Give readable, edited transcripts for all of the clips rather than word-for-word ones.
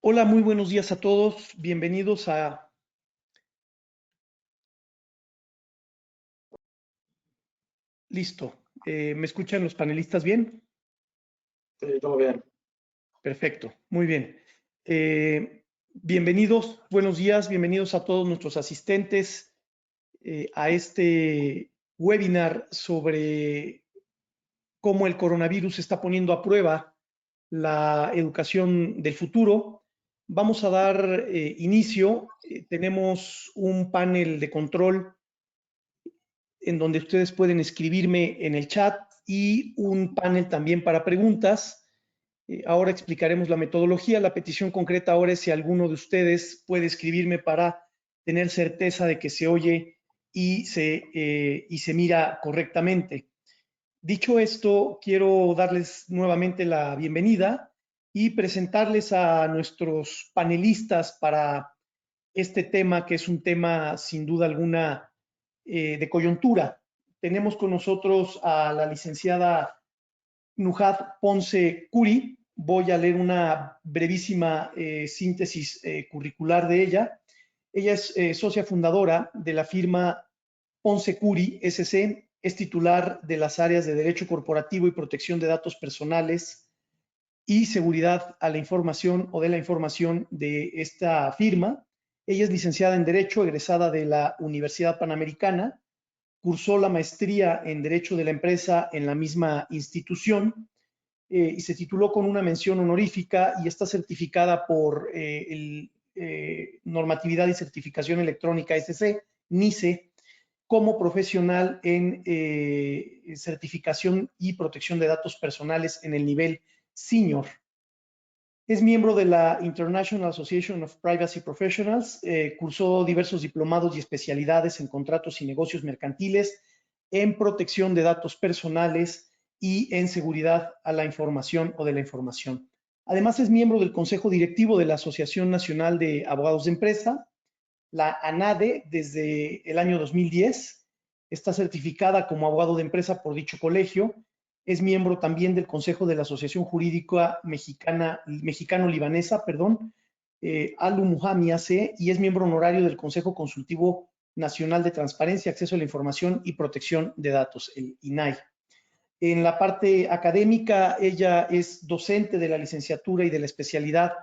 Hola, muy buenos días a todos. Bienvenidos a... Listo. ¿Me escuchan los panelistas bien? Sí, todo bien. Perfecto. Muy bien. Bienvenidos, buenos días, bienvenidos a todos nuestros asistentes a este webinar sobre cómo el coronavirus está poniendo a prueba la educación del futuro. Vamos a dar inicio. Tenemos un panel de control en donde ustedes pueden escribirme en el chat y un panel también para preguntas. Ahora explicaremos la metodología. La petición concreta ahora es si alguno de ustedes puede escribirme para tener certeza de que se oye y se mira correctamente. Dicho esto, quiero darles nuevamente la bienvenida y presentarles a nuestros panelistas para este tema, que es un tema sin duda alguna de coyuntura. Tenemos con nosotros a la licenciada Nujat Ponce Curi. Voy a leer una brevísima síntesis curricular de ella. Ella es socia fundadora de la firma Ponce Curi SC, es titular de las áreas de Derecho Corporativo y Protección de Datos Personales y Seguridad a la Información o de la Información de esta firma. Ella es licenciada en Derecho, egresada de la Universidad Panamericana, cursó la maestría en Derecho de la Empresa en la misma institución y se tituló con una mención honorífica y está certificada por Normatividad y Certificación Electrónica SC, NICE, como profesional en certificación y protección de datos personales en el nivel senior. Es miembro de la International Association of Privacy Professionals, cursó diversos diplomados y especialidades en contratos y negocios mercantiles, en protección de datos personales y en seguridad a la información o de la información. Además, es miembro del Consejo Directivo de la Asociación Nacional de Abogados de Empresa, la ANADE, desde el año 2010. Está certificada como abogado de empresa por dicho colegio. Es miembro también del Consejo de la Asociación Jurídica Mexicano-Libanesa, Alu Muhami AC, y es miembro honorario del Consejo Consultivo Nacional de Transparencia, Acceso a la Información y Protección de Datos, el INAI. En la parte académica, ella es docente de la licenciatura y de la especialidad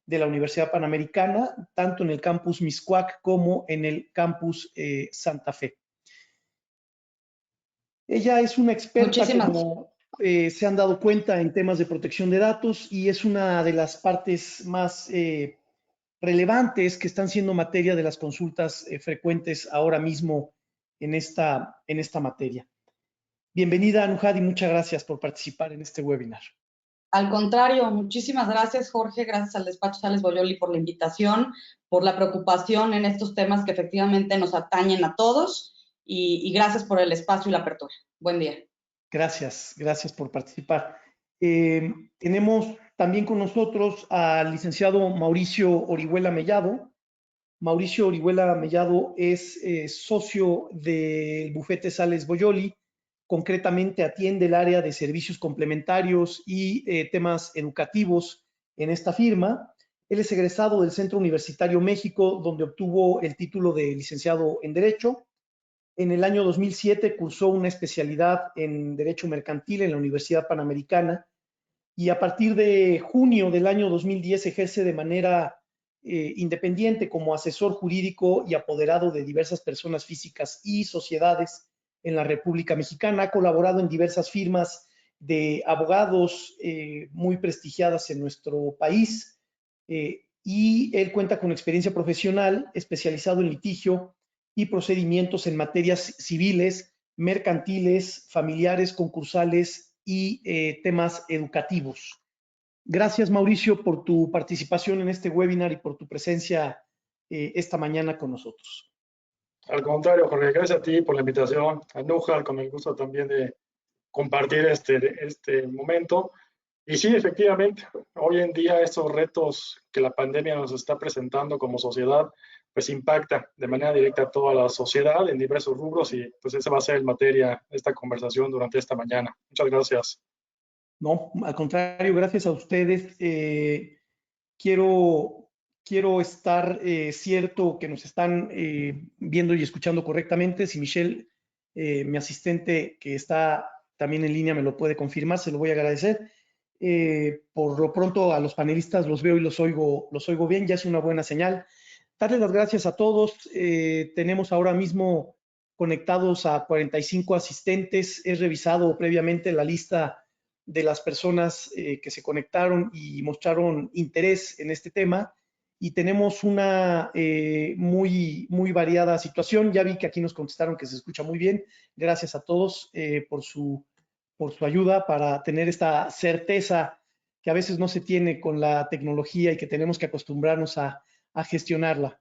de la Universidad Panamericana, tanto en el campus Miscuac como en el campus Santa Fe. Ella es una experta, Muchísimas. como se han dado cuenta, en temas de protección de datos y es una de las partes más relevantes que están siendo materia de las consultas frecuentes ahora mismo en esta materia. Bienvenida, Nujat, y muchas gracias por participar en este webinar. Al contrario, muchísimas gracias, Jorge, gracias al despacho Sales Boyoli por la invitación, por la preocupación en estos temas que efectivamente nos atañen a todos y gracias por el espacio y la apertura. Buen día. Gracias, gracias por participar. Tenemos también con nosotros al licenciado Mauricio Orihuela Mellado. Mauricio Orihuela Mellado es socio del bufete Sales Boyoli, concretamente atiende el área de servicios complementarios y temas educativos en esta firma. Él es egresado del Centro Universitario México, donde obtuvo el título de licenciado en Derecho. En el año 2007 cursó una especialidad en Derecho Mercantil en la Universidad Panamericana y a partir de junio del año 2010 ejerce de manera independiente como asesor jurídico y apoderado de diversas personas físicas y sociedades en la República Mexicana. Ha colaborado en diversas firmas de abogados muy prestigiadas en nuestro país y él cuenta con experiencia profesional especializado en litigio y procedimientos en materias civiles, mercantiles, familiares, concursales y temas educativos. Gracias, Mauricio, por tu participación en este webinar y por tu presencia esta mañana con nosotros. Al contrario, Jorge, gracias a ti por la invitación, a Nujal, con el gusto también de compartir este momento. Y sí, efectivamente, hoy en día estos retos que la pandemia nos está presentando como sociedad, pues impacta de manera directa a toda la sociedad en diversos rubros y pues esa va a ser el materia de esta conversación durante esta mañana. Muchas gracias. No, al contrario, gracias a ustedes. quiero estar cierto que nos están viendo y escuchando correctamente. Si Michelle, mi asistente que está también en línea, me lo puede confirmar, se lo voy a agradecer. Por lo pronto a los panelistas los veo y los oigo bien, ya es una buena señal. Darles las gracias a todos. Tenemos ahora mismo conectados a 45 asistentes. He revisado previamente la lista de las personas que se conectaron y mostraron interés en este tema, y tenemos una muy variada situación. Ya vi que aquí nos contestaron que se escucha muy bien. Gracias a todos por su ayuda para tener esta certeza que a veces no se tiene con la tecnología y que tenemos que acostumbrarnos a gestionarla.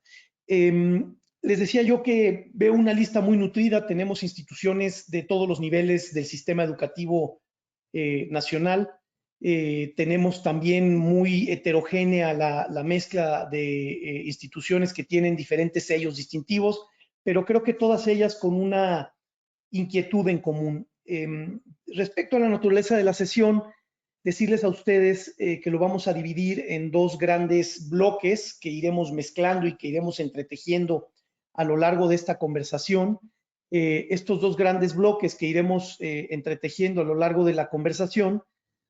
Les decía yo que veo una lista muy nutrida. Tenemos instituciones de todos los niveles del sistema educativo nacional. Tenemos también muy heterogénea la mezcla de instituciones que tienen diferentes sellos distintivos, pero creo que todas ellas con una inquietud en común. Respecto a la naturaleza de la sesión, decirles a ustedes que lo vamos a dividir en dos grandes bloques que iremos mezclando y que iremos entretejiendo a lo largo de esta conversación. Estos dos grandes bloques que iremos entretejiendo a lo largo de la conversación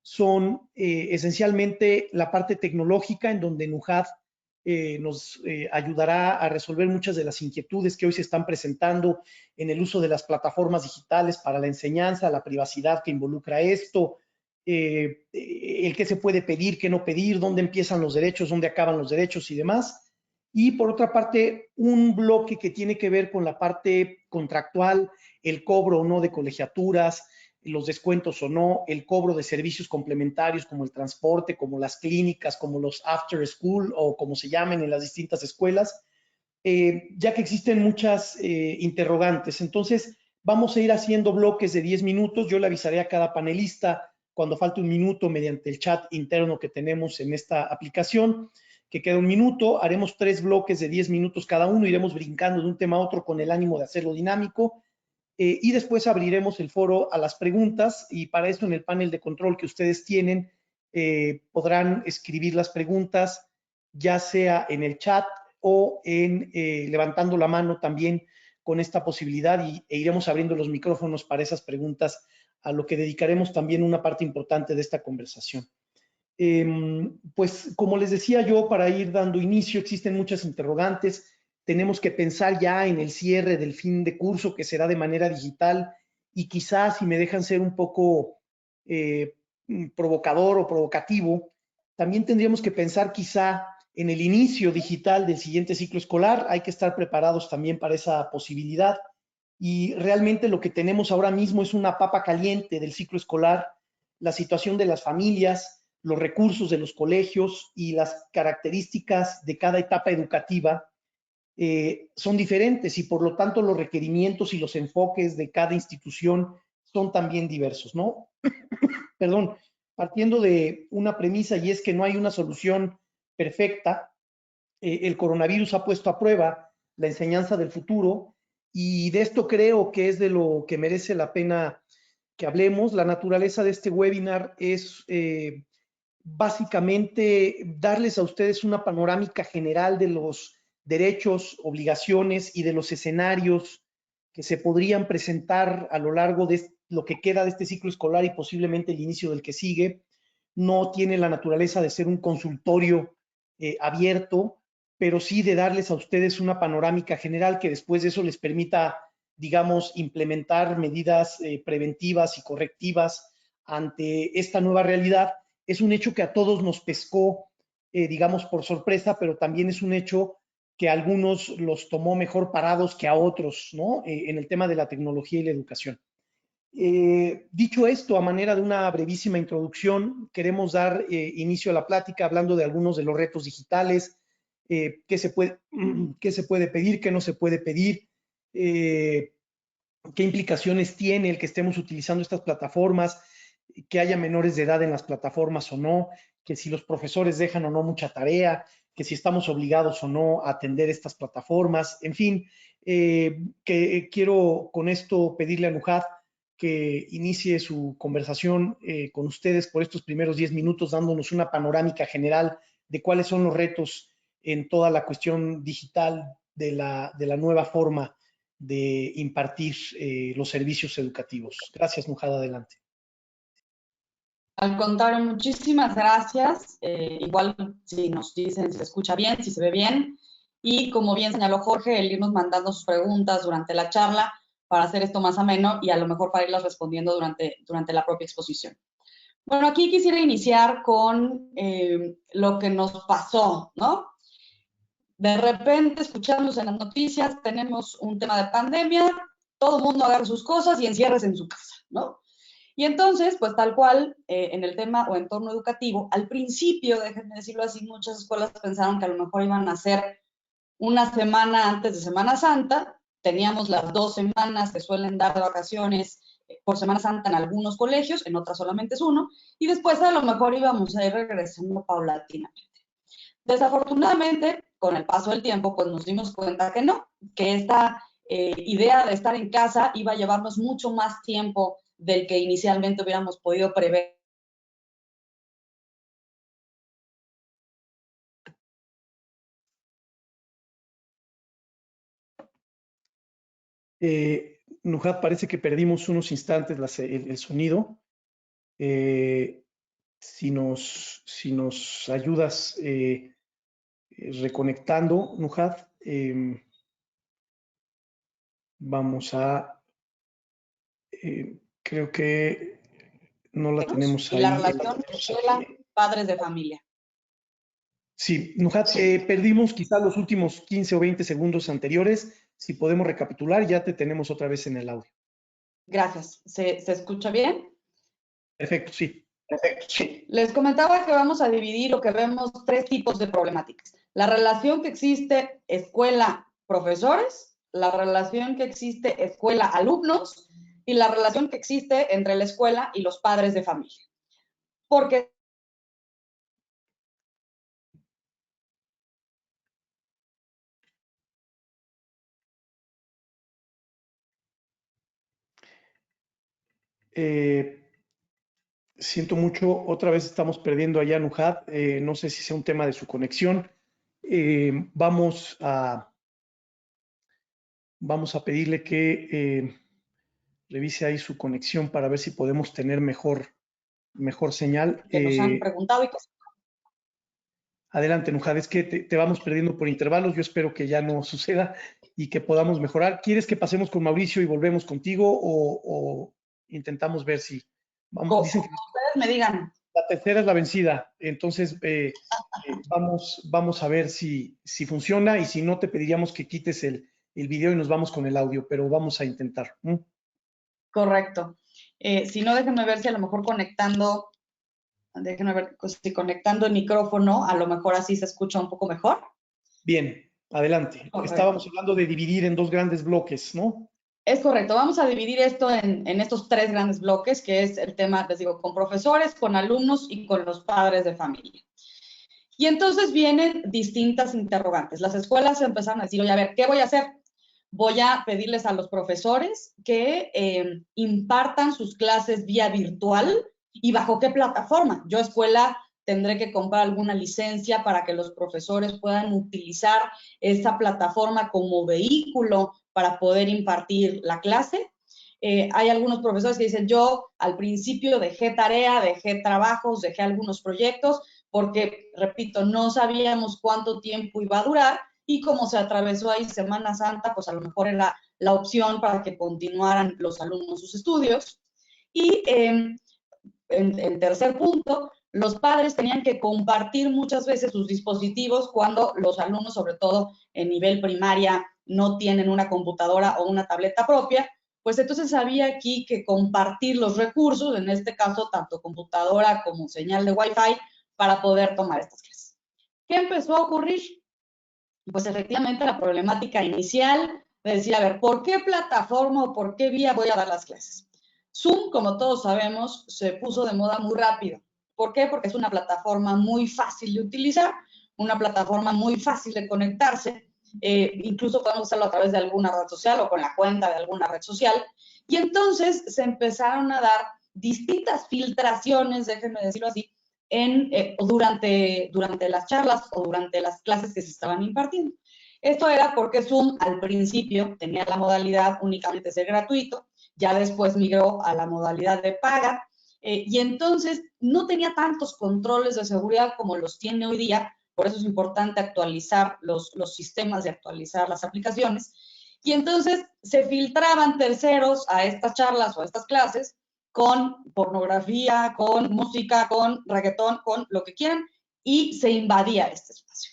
son esencialmente la parte tecnológica, en donde NUJAD nos ayudará a resolver muchas de las inquietudes que hoy se están presentando en el uso de las plataformas digitales para la enseñanza, la privacidad que involucra esto, el qué se puede pedir, qué no pedir, dónde empiezan los derechos, dónde acaban los derechos y demás. Y por otra parte, un bloque que tiene que ver con la parte contractual, el cobro o no de colegiaturas, los descuentos o no, el cobro de servicios complementarios como el transporte, como las clínicas, como los after school o como se llamen en las distintas escuelas, ya que existen muchas interrogantes. Entonces, vamos a ir haciendo bloques de 10 minutos. Yo le avisaré a cada panelista cuando falte un minuto mediante el chat interno que tenemos en esta aplicación, que queda un minuto. Haremos 3 bloques de 10 minutos cada uno, iremos brincando de un tema a otro con el ánimo de hacerlo dinámico. Y después abriremos el foro a las preguntas, y para esto en el panel de control que ustedes tienen podrán escribir las preguntas, ya sea en el chat o en levantando la mano también con esta posibilidad, e iremos abriendo los micrófonos para esas preguntas, a lo que dedicaremos también una parte importante de esta conversación. Pues como les decía yo, para ir dando inicio, existen muchas interrogantes. Tenemos que pensar ya en el cierre del fin de curso, que será de manera digital, y quizás, si me dejan ser un poco provocador o provocativo, también tendríamos que pensar quizá en el inicio digital del siguiente ciclo escolar. Hay que estar preparados también para esa posibilidad, y realmente lo que tenemos ahora mismo es una papa caliente del ciclo escolar, la situación de las familias, los recursos de los colegios y las características de cada etapa educativa son diferentes, y por lo tanto los requerimientos y los enfoques de cada institución son también diversos, ¿no? Perdón, partiendo de una premisa, y es que no hay una solución perfecta. El coronavirus ha puesto a prueba la enseñanza del futuro, y de esto creo que es de lo que merece la pena que hablemos. La naturaleza de este webinar es básicamente darles a ustedes una panorámica general de los derechos, obligaciones y de los escenarios que se podrían presentar a lo largo de lo que queda de este ciclo escolar y posiblemente el inicio del que sigue. No tiene la naturaleza de ser un consultorio abierto, pero sí de darles a ustedes una panorámica general que después de eso les permita, digamos, implementar medidas preventivas y correctivas ante esta nueva realidad. Es un hecho que a todos nos pescó, digamos, por sorpresa, pero también es un hecho que a algunos los tomó mejor parados que a otros, ¿no? En el tema de la tecnología y la educación. Dicho esto, a manera de una brevísima introducción, queremos dar inicio a la plática hablando de algunos de los retos digitales, qué se puede pedir, qué no se puede pedir, qué implicaciones tiene el que estemos utilizando estas plataformas, que haya menores de edad en las plataformas o no, que si los profesores dejan o no mucha tarea, que si estamos obligados o no a atender estas plataformas, en fin, que quiero con esto pedirle a NUJAD que inicie su conversación con ustedes por estos primeros 10 minutos, dándonos una panorámica general de cuáles son los retos en toda la cuestión digital de la nueva forma de impartir los servicios educativos. Gracias, Nujad, adelante. Al contrario, muchísimas gracias. Igual si nos dicen si se escucha bien, si se ve bien. Y como bien señaló Jorge, el irnos mandando sus preguntas durante la charla para hacer esto más ameno y a lo mejor para irlas respondiendo durante la propia exposición. Bueno, aquí quisiera iniciar con lo que nos pasó, ¿no? De repente escuchamos en las noticias, tenemos un tema de pandemia, todo el mundo agarra sus cosas y enciérrese en su casa, ¿no? Y entonces, pues tal cual, en el tema o entorno educativo, al principio, déjenme decirlo así, muchas escuelas pensaron que a lo mejor iban a hacer una semana antes de Semana Santa, teníamos las 2 semanas que suelen dar de vacaciones por Semana Santa en algunos colegios, en otras solamente es uno, y después a lo mejor íbamos a ir regresando paulatinamente. Desafortunadamente, con el paso del tiempo, pues nos dimos cuenta que no, que esta idea de estar en casa iba a llevarnos mucho más tiempo del que inicialmente hubiéramos podido prever. Nujad, parece que perdimos unos instantes el sonido. Si nos ayudas reconectando, Nujad, vamos a... creo que no la tenemos ahí. Y la relación escuela, padres de familia. Sí, Nujad, perdimos quizás los últimos 15 o 20 segundos anteriores. Si podemos recapitular, ya te tenemos otra vez en el audio. Gracias. ¿Se escucha bien? Perfecto, sí. Perfecto, sí. Les comentaba que vamos a dividir o que vemos 3 tipos de problemáticas. La relación que existe escuela-profesores, la relación que existe escuela-alumnos y la relación que existe entre la escuela y los padres de familia. Porque siento mucho, otra vez estamos perdiendo allá a Nujad, no sé si sea un tema de su conexión. Vamos a pedirle que revise ahí su conexión para ver si podemos tener mejor señal. Que nos han preguntado y que... Adelante, Nujad, es que te vamos perdiendo por intervalos, yo espero que ya no suceda y que podamos mejorar. ¿Quieres que pasemos con Mauricio y volvemos contigo o intentamos ver si... Vamos, dicen que ustedes me digan. La tercera es la vencida, entonces vamos a ver si funciona y si no te pediríamos que quites el video y nos vamos con el audio, pero vamos a intentar. Correcto. Si no, déjenme ver si a lo mejor conectando el micrófono, a lo mejor así se escucha un poco mejor. Bien, adelante. Correcto. Estábamos hablando de dividir en 2 grandes bloques, ¿no? Es correcto. Vamos a dividir esto en estos 3 grandes bloques, que es el tema, les digo, con profesores, con alumnos y con los padres de familia. Y entonces vienen distintas interrogantes. Las escuelas empezaron a decir, oye, a ver, ¿qué voy a hacer? Voy a pedirles a los profesores que impartan sus clases vía virtual y bajo qué plataforma. Yo, escuela, tendré que comprar alguna licencia para que los profesores puedan utilizar esa plataforma como vehículo para poder impartir la clase. Hay algunos profesores que dicen, yo al principio dejé tarea, dejé trabajos, dejé algunos proyectos, porque, repito, no sabíamos cuánto tiempo iba a durar y como se atravesó ahí Semana Santa, pues a lo mejor era la opción para que continuaran los alumnos sus estudios. Y en tercer punto, los padres tenían que compartir muchas veces sus dispositivos cuando los alumnos, sobre todo en nivel primaria, no tienen una computadora o una tableta propia, pues entonces había aquí que compartir los recursos, en este caso tanto computadora como señal de Wi-Fi, para poder tomar estas clases. ¿Qué empezó a ocurrir? Pues efectivamente la problemática inicial de decir, a ver, ¿por qué plataforma o por qué vía voy a dar las clases? Zoom, como todos sabemos, se puso de moda muy rápido. ¿Por qué? Porque es una plataforma muy fácil de utilizar, una plataforma muy fácil de conectarse, incluso podemos hacerlo a través de alguna red social o con la cuenta de alguna red social. Y entonces se empezaron a dar distintas filtraciones, déjenme decirlo así, durante las charlas o durante las clases que se estaban impartiendo. Esto era porque Zoom al principio tenía la modalidad únicamente de ser gratuito, ya después migró a la modalidad de paga, y entonces no tenía tantos controles de seguridad como los tiene hoy día. Por eso es importante actualizar los sistemas y actualizar las aplicaciones. Y entonces se filtraban terceros a estas charlas o a estas clases con pornografía, con música, con reggaetón, con lo que quieran, y se invadía este espacio.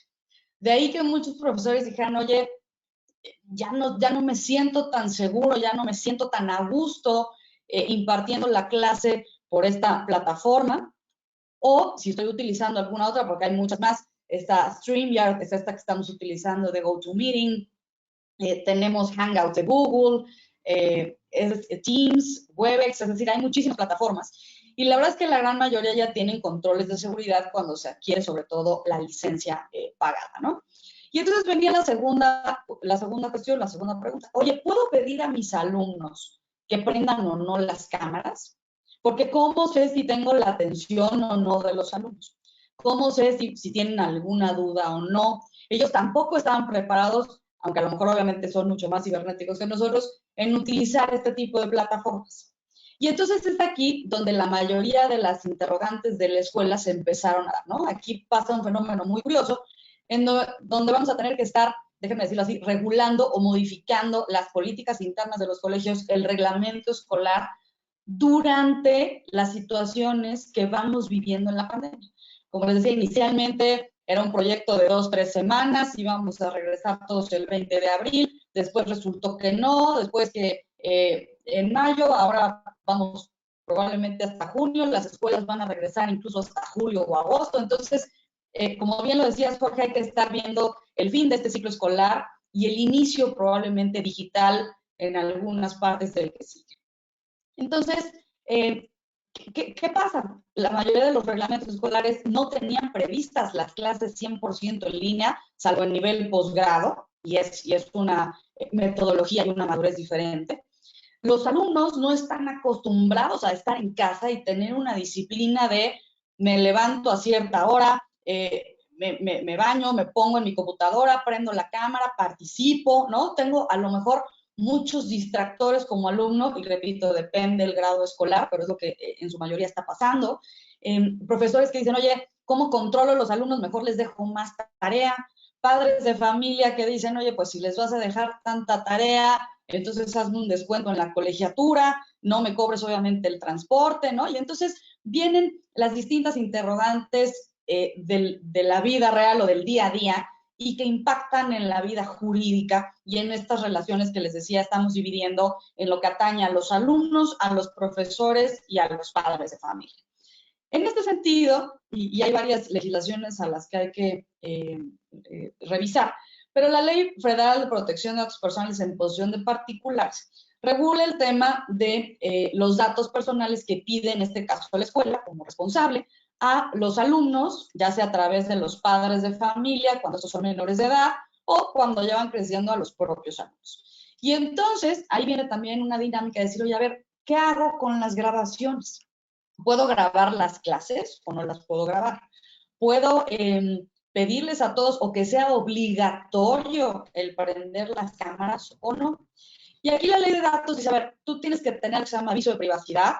De ahí que muchos profesores dijeran, oye, ya no me siento tan seguro, ya no me siento tan a gusto impartiendo la clase por esta plataforma, o si estoy utilizando alguna otra, porque hay muchas más, está StreamYard, es esta que estamos utilizando de GoToMeeting, tenemos Hangouts de Google, Teams, Webex, es decir, hay muchísimas plataformas. Y la verdad es que la gran mayoría ya tienen controles de seguridad cuando se adquiere sobre todo la licencia pagada, ¿no? Y entonces venía la segunda cuestión, la segunda pregunta. Oye, ¿puedo pedir a mis alumnos que prendan o no las cámaras? Porque ¿cómo sé si tengo la atención o no de los alumnos? ¿Cómo sé si tienen alguna duda o no? Ellos tampoco estaban preparados, aunque a lo mejor obviamente son mucho más cibernéticos que nosotros, en utilizar este tipo de plataformas. Y entonces es aquí donde la mayoría de las interrogantes de la escuela se empezaron a dar, ¿no? Aquí pasa un fenómeno muy curioso, en donde vamos a tener que estar, déjenme decirlo así, regulando o modificando las políticas internas de los colegios, el reglamento escolar, durante las situaciones que vamos viviendo en la pandemia. Como les decía, inicialmente era un proyecto de 2-3 semanas, íbamos a regresar todos el 20 de abril, después resultó que no, después que en mayo, ahora vamos probablemente hasta junio, las escuelas van a regresar incluso hasta julio o agosto. Entonces, como bien lo decías, Jorge, hay que estar viendo el fin de este ciclo escolar y el inicio probablemente digital en algunas partes del que sigue. Entonces, ¿qué pasa? La mayoría de los reglamentos escolares no tenían previstas las clases 100% en línea, salvo en nivel posgrado, y es una metodología y una madurez diferente. Los alumnos no están acostumbrados a estar en casa y tener una disciplina de me levanto a cierta hora, me baño, me pongo en mi computadora, prendo la cámara, participo, ¿no? Tengo a lo mejor muchos distractores como alumno, y repito, depende del grado escolar, pero es lo que en su mayoría está pasando. Profesores que dicen, oye, ¿cómo controlo a los alumnos? Mejor les dejo más tarea. Padres de familia que dicen, oye, pues si les vas a dejar tanta tarea, entonces hazme un descuento en la colegiatura, no me cobres obviamente el transporte, ¿no? Y entonces vienen las distintas interrogantes de la vida real o del día a día, y que impactan en la vida jurídica y en estas relaciones que les decía estamos dividiendo en lo que atañe a los alumnos, a los profesores y a los padres de familia. En este sentido, y hay varias legislaciones a las que hay que revisar, pero la Ley Federal de Protección de Datos Personales en posesión de particulares regula el tema de los datos personales que pide, en este caso, la escuela como responsable, a los alumnos, ya sea a través de los padres de familia, cuando estos son menores de edad, o cuando ya van creciendo a los propios alumnos. Y entonces, ahí viene también una dinámica de decir, oye, a ver, ¿qué hago con las grabaciones? ¿Puedo grabar las clases o no las puedo grabar? ¿Puedo pedirles a todos o que sea obligatorio el prender las cámaras o no? Y aquí la ley de datos dice, a ver, tú tienes que tener, se llama aviso de privacidad,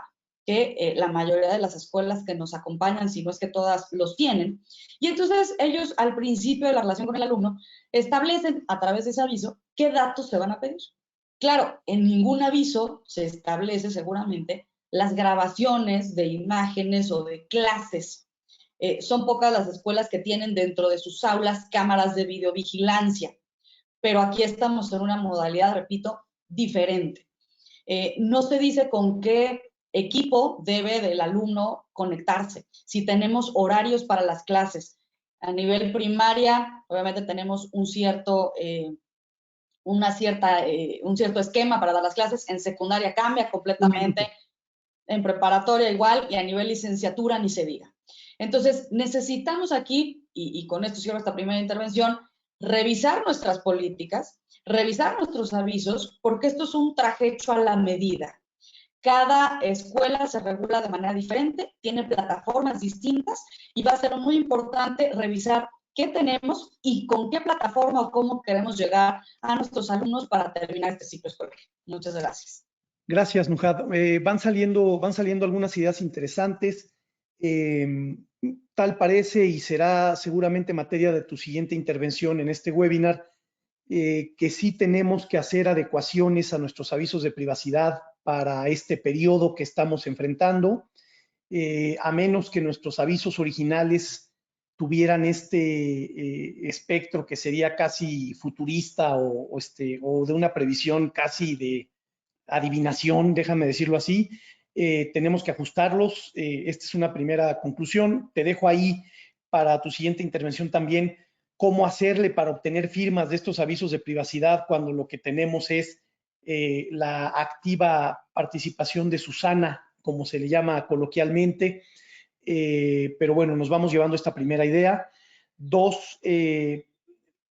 que la mayoría de las escuelas que nos acompañan, si no es que todas los tienen. Y entonces ellos al principio de la relación con el alumno establecen a través de ese aviso qué datos se van a pedir. Claro, en ningún aviso se establece seguramente las grabaciones de imágenes o de clases. Son pocas las escuelas que tienen dentro de sus aulas cámaras de videovigilancia, pero aquí estamos en una modalidad, repito, diferente. No se dice con qué equipo debe del alumno conectarse, si tenemos horarios para las clases. A nivel primaria, obviamente tenemos un cierto esquema para dar las clases. En secundaria cambia completamente, en preparatoria igual, y a nivel licenciatura ni se diga. Entonces, necesitamos aquí, y con esto cierro esta primera intervención, revisar nuestras políticas, revisar nuestros avisos, porque esto es un traje hecho a la medida. Cada escuela se regula de manera diferente, tiene plataformas distintas y va a ser muy importante revisar qué tenemos y con qué plataforma o cómo queremos llegar a nuestros alumnos para terminar este ciclo escolar. Muchas gracias. Gracias, Nuhad. Van saliendo algunas ideas interesantes. Tal parece y será seguramente materia de tu siguiente intervención en este webinar, que sí tenemos que hacer adecuaciones a nuestros avisos de privacidad para este periodo que estamos enfrentando, a menos que nuestros avisos originales tuvieran este espectro que sería casi futurista o de una previsión casi de adivinación, déjame decirlo así. Tenemos que ajustarlos. Esta es una primera conclusión. Te dejo ahí para tu siguiente intervención también cómo hacerle para obtener firmas de estos avisos de privacidad cuando lo que tenemos es la activa participación de Susana, como se le llama coloquialmente. Pero bueno, nos vamos llevando esta primera idea. Dos,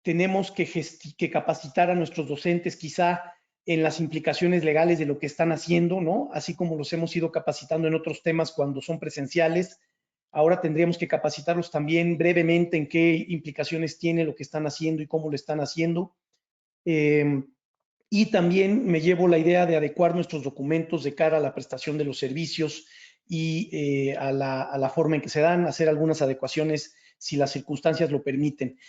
tenemos que capacitar a nuestros docentes quizá en las implicaciones legales de lo que están haciendo, ¿no? Así como los hemos ido capacitando en otros temas cuando son presenciales. Ahora tendríamos que capacitarlos también brevemente en qué implicaciones tiene lo que están haciendo y cómo lo están haciendo. Y también me llevo la idea de adecuar nuestros documentos de cara a la prestación de los servicios y a la forma en que se dan, hacer algunas adecuaciones si las circunstancias lo permiten.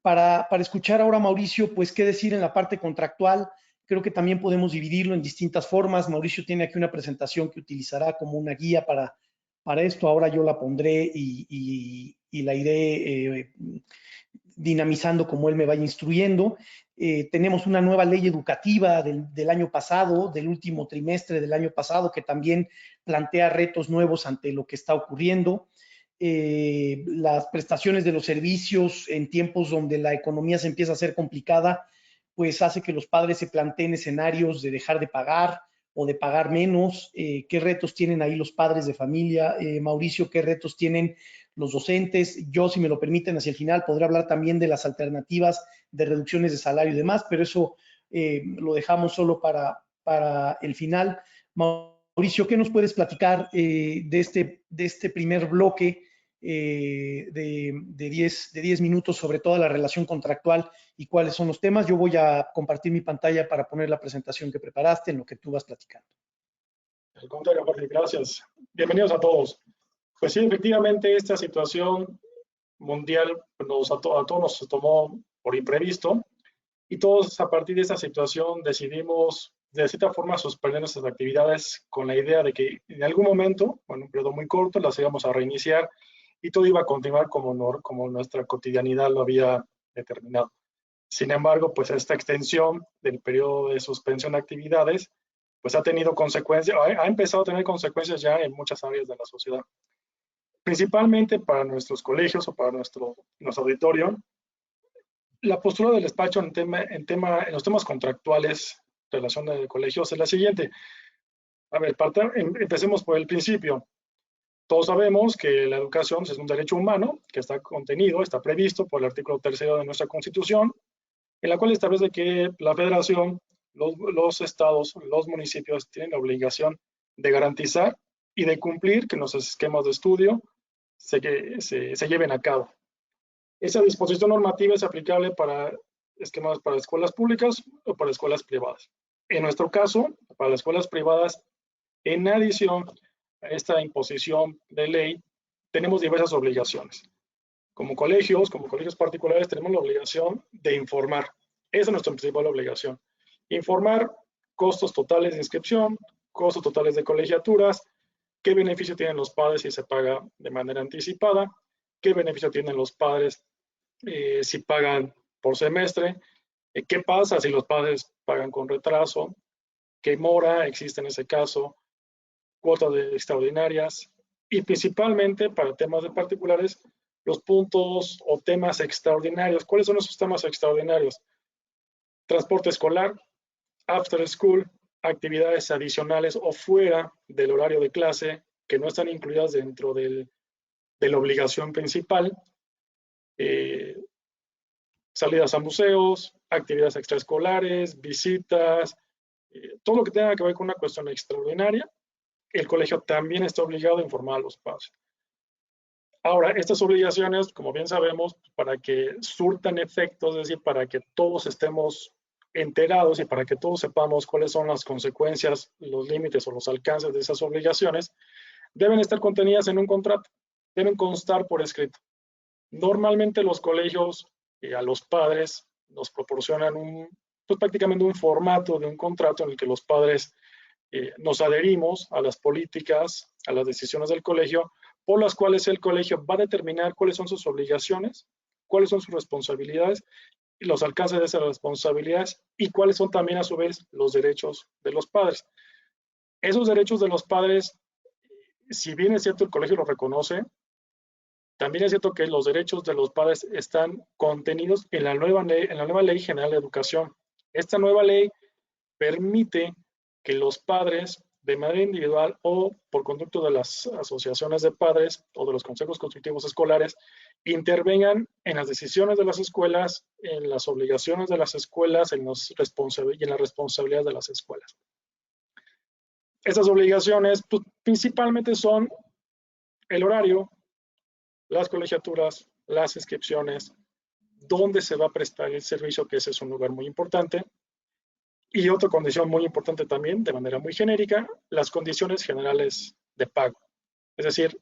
Para escuchar ahora a Mauricio, pues qué decir en la parte contractual. Creo que también podemos dividirlo en distintas formas. Mauricio tiene aquí una presentación que utilizará como una guía para esto. Ahora yo la pondré y la iré dinamizando como él me vaya instruyendo. Tenemos una nueva ley educativa del año pasado, del último trimestre del año pasado, que también plantea retos nuevos ante lo que está ocurriendo. Las prestaciones de los servicios en tiempos donde la economía se empieza a hacer complicada, pues hace que los padres se planteen escenarios de dejar de pagar o de pagar menos. ¿Qué retos tienen ahí los padres de familia? Mauricio, ¿qué retos tienen los docentes? Yo, si me lo permiten, hacia el final podré hablar también de las alternativas de reducciones de salario y demás, pero eso lo dejamos solo para el final. Mauricio, ¿qué nos puedes platicar de este primer bloque de 10 minutos sobre toda la relación contractual y cuáles son los temas? Yo voy a compartir mi pantalla para poner la presentación que preparaste en lo que tú vas platicando. Al contrario, Jorge, gracias. Bienvenidos a todos. Pues sí, efectivamente, esta situación mundial a todos nos tomó por imprevisto y todos a partir de esta situación decidimos de cierta forma suspender nuestras actividades con la idea de que en algún momento, bueno, un periodo muy corto, las íbamos a reiniciar y todo iba a continuar como nuestra cotidianidad lo había determinado. Sin embargo, pues esta extensión del periodo de suspensión de actividades pues ha tenido consecuencias, ha empezado a tener consecuencias ya en muchas áreas de la sociedad. Principalmente para nuestros colegios o para nuestro auditorio, la postura del despacho en los temas contractuales en relación de colegios es la siguiente. A ver, empecemos por el principio. Todos sabemos que la educación es un derecho humano que está contenido, está previsto por el artículo 3º de nuestra Constitución, en la cual establece que la Federación, los estados, los municipios tienen la obligación de garantizar y de cumplir que los esquemas de estudio se lleven a cabo. Esa disposición normativa es aplicable para esquemas para escuelas públicas o para escuelas privadas. En nuestro caso, para las escuelas privadas, en adición a esta imposición de ley, tenemos diversas obligaciones. Como colegios particulares, tenemos la obligación de informar. Esa es nuestra principal obligación. Informar costos totales de inscripción, costos totales de colegiaturas, qué beneficio tienen los padres si se paga de manera anticipada, qué beneficio tienen los padres si pagan por semestre, qué pasa si los padres pagan con retraso, qué mora existe en ese caso, cuotas extraordinarias y principalmente para temas de particulares, los puntos o temas extraordinarios. ¿Cuáles son esos temas extraordinarios? Transporte escolar, after school, actividades adicionales o fuera del horario de clase que no están incluidas dentro de la obligación principal, salidas a museos, actividades extraescolares, visitas, todo lo que tenga que ver con una cuestión extraordinaria, el colegio también está obligado a informar a los padres. Ahora, estas obligaciones, como bien sabemos, para que surtan efectos, es decir, para que todos estemos enterados y para que todos sepamos cuáles son las consecuencias, los límites o los alcances de esas obligaciones, deben estar contenidas en un contrato, deben constar por escrito. Normalmente los colegios a los padres nos proporcionan pues prácticamente un formato de un contrato en el que los padres nos adherimos a las políticas, a las decisiones del colegio, por las cuales el colegio va a determinar cuáles son sus obligaciones, cuáles son sus responsabilidades y los alcances de esas responsabilidades y cuáles son también a su vez los derechos de los padres. Esos derechos de los padres, si bien es cierto el colegio los reconoce, también es cierto que los derechos de los padres están contenidos en la nueva Ley General de Educación. Esta nueva ley permite que los padres, de manera individual o por conducto de las asociaciones de padres o de los consejos consultivos escolares, intervengan en las decisiones de las escuelas, en las obligaciones de las escuelas y en las responsabilidades de las escuelas. Estas obligaciones pues, principalmente son el horario, las colegiaturas, las inscripciones, dónde se va a prestar el servicio, que ese es un lugar muy importante. Y otra condición muy importante también, de manera muy genérica, las condiciones generales de pago. Es decir,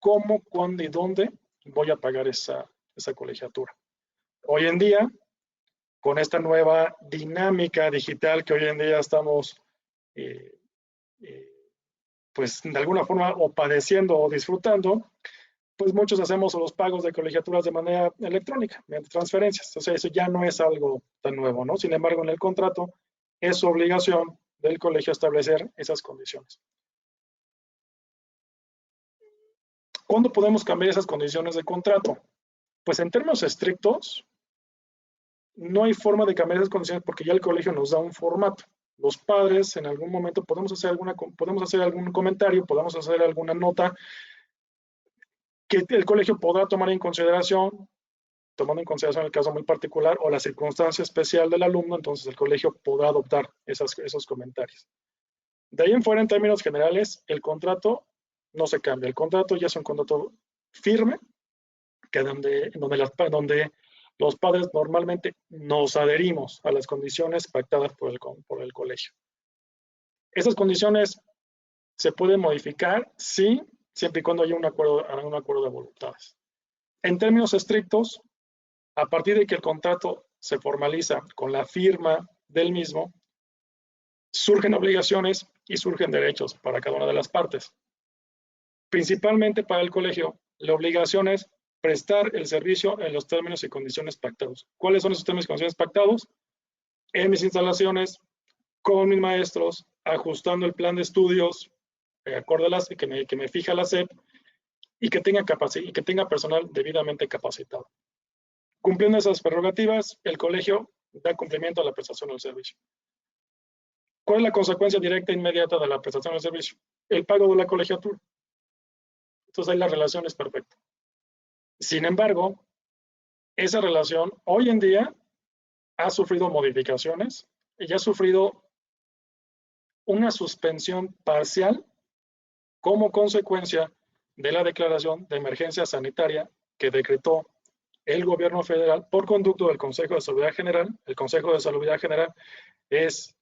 cómo, cuándo y dónde voy a pagar esa colegiatura. Hoy en día, con esta nueva dinámica digital que hoy en día estamos pues de alguna forma o padeciendo o disfrutando, pues muchos hacemos los pagos de colegiaturas de manera electrónica, mediante transferencias. O sea, eso ya no es algo tan nuevo, ¿no? Sin embargo, en el contrato es su obligación del colegio establecer esas condiciones. ¿Cuándo podemos cambiar esas condiciones de contrato? Pues en términos estrictos, no hay forma de cambiar esas condiciones porque ya el colegio nos da un formato. Los padres en algún momento podemos hacer algún comentario, podemos hacer alguna nota que el colegio podrá tomar en consideración, tomando en consideración el caso muy particular o la circunstancia especial del alumno, entonces el colegio podrá adoptar esos comentarios. De ahí en fuera, en términos generales, el contrato no se cambia. El contrato ya es un contrato firme, que donde los padres normalmente nos adherimos a las condiciones pactadas por el colegio. Esas condiciones se pueden modificar, sí, siempre y cuando haya un acuerdo de voluntades. En términos estrictos, a partir de que el contrato se formaliza con la firma del mismo, surgen obligaciones y surgen derechos para cada una de las partes. Principalmente para el colegio, la obligación es prestar el servicio en los términos y condiciones pactados. ¿Cuáles son esos términos y condiciones pactados? En mis instalaciones, con mis maestros, ajustando el plan de estudios, acorde a las que me fija la SEP, y que tenga personal debidamente capacitado. Cumpliendo esas prerrogativas, el colegio da cumplimiento a la prestación del servicio. ¿Cuál es la consecuencia directa e inmediata de la prestación del servicio? El pago de la colegiatura. Entonces ahí la relación es perfecta. Sin embargo, esa relación hoy en día ha sufrido modificaciones y ha sufrido una suspensión parcial como consecuencia de la declaración de emergencia sanitaria que decretó el gobierno federal por conducto del Consejo de Salubridad General. El Consejo de Salubridad General es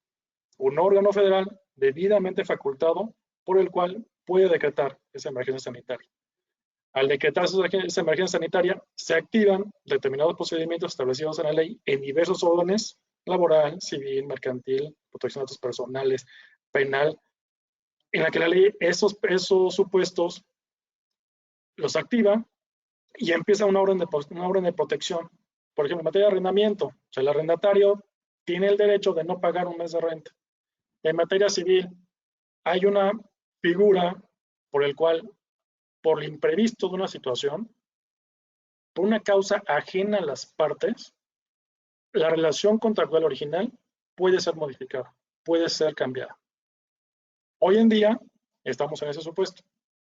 un órgano federal debidamente facultado por el cual puede decretar esa emergencia sanitaria. Al decretar esa emergencia sanitaria, se activan determinados procedimientos establecidos en la ley en diversos órdenes: laboral, civil, mercantil, protección de datos personales, penal, en la que la ley esos supuestos los activa y empieza una orden de protección. Por ejemplo, en materia de arrendamiento, o sea, el arrendatario tiene el derecho de no pagar un mes de renta. En materia civil, hay una figura por el cual, por el imprevisto de una situación, por una causa ajena a las partes, la relación contractual original puede ser modificada, puede ser cambiada. Hoy en día estamos en ese supuesto.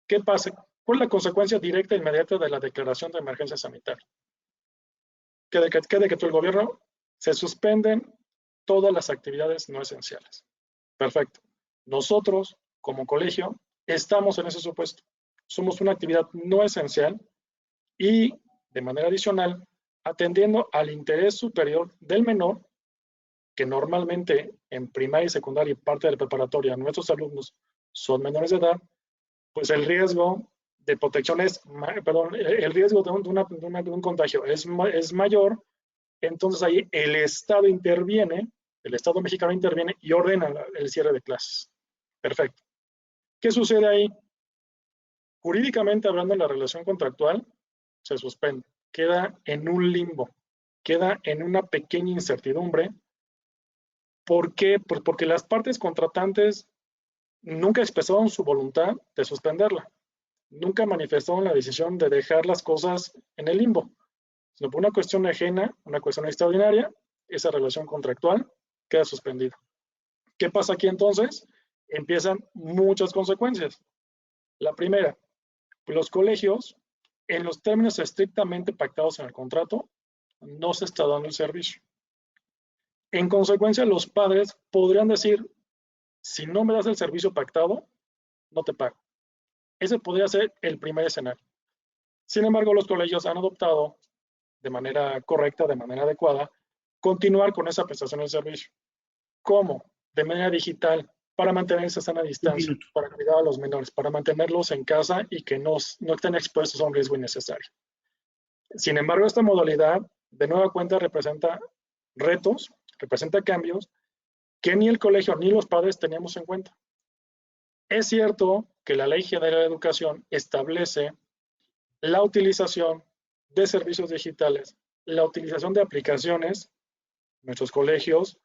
¿Qué pasa? ¿Cuál es la consecuencia directa e inmediata de la declaración de emergencia sanitaria? Que decretó el gobierno, se suspenden todas las actividades no esenciales. Perfecto. Nosotros, como colegio, estamos en ese supuesto. Somos una actividad no esencial y, de manera adicional, atendiendo al interés superior del menor, que normalmente en primaria y secundaria y parte de la preparatoria nuestros alumnos son menores de edad, pues el riesgo de protección es, perdón, el riesgo de un contagio es mayor. Entonces ahí el Estado interviene, el Estado mexicano interviene y ordena el cierre de clases. Perfecto. ¿Qué sucede ahí? Jurídicamente hablando, la relación contractual se suspende, queda en un limbo, queda en una pequeña incertidumbre. ¿Por qué? Pues porque las partes contratantes nunca expresaron su voluntad de suspenderla, nunca manifestaron la decisión de dejar las cosas en el limbo, sino por una cuestión ajena, una cuestión extraordinaria, esa relación contractual queda suspendida. ¿Qué pasa aquí entonces? Empiezan muchas consecuencias. La primera, los colegios, en los términos estrictamente pactados en el contrato, no se está dando el servicio. En consecuencia, los padres podrían decir, si no me das el servicio pactado, no te pago. Ese podría ser el primer escenario. Sin embargo, los colegios han adoptado de manera correcta, de manera adecuada, continuar con esa prestación de servicio. ¿Cómo? De manera digital, para mantener esa sana distancia, para cuidar a los menores, para mantenerlos en casa y que no estén expuestos a un riesgo innecesario. Sin embargo, esta modalidad, de nueva cuenta, representa retos, representa cambios que ni el colegio ni los padres teníamos en cuenta. Es cierto que la Ley General de Educación establece la utilización de servicios digitales, la utilización de aplicaciones. Nuestros colegios,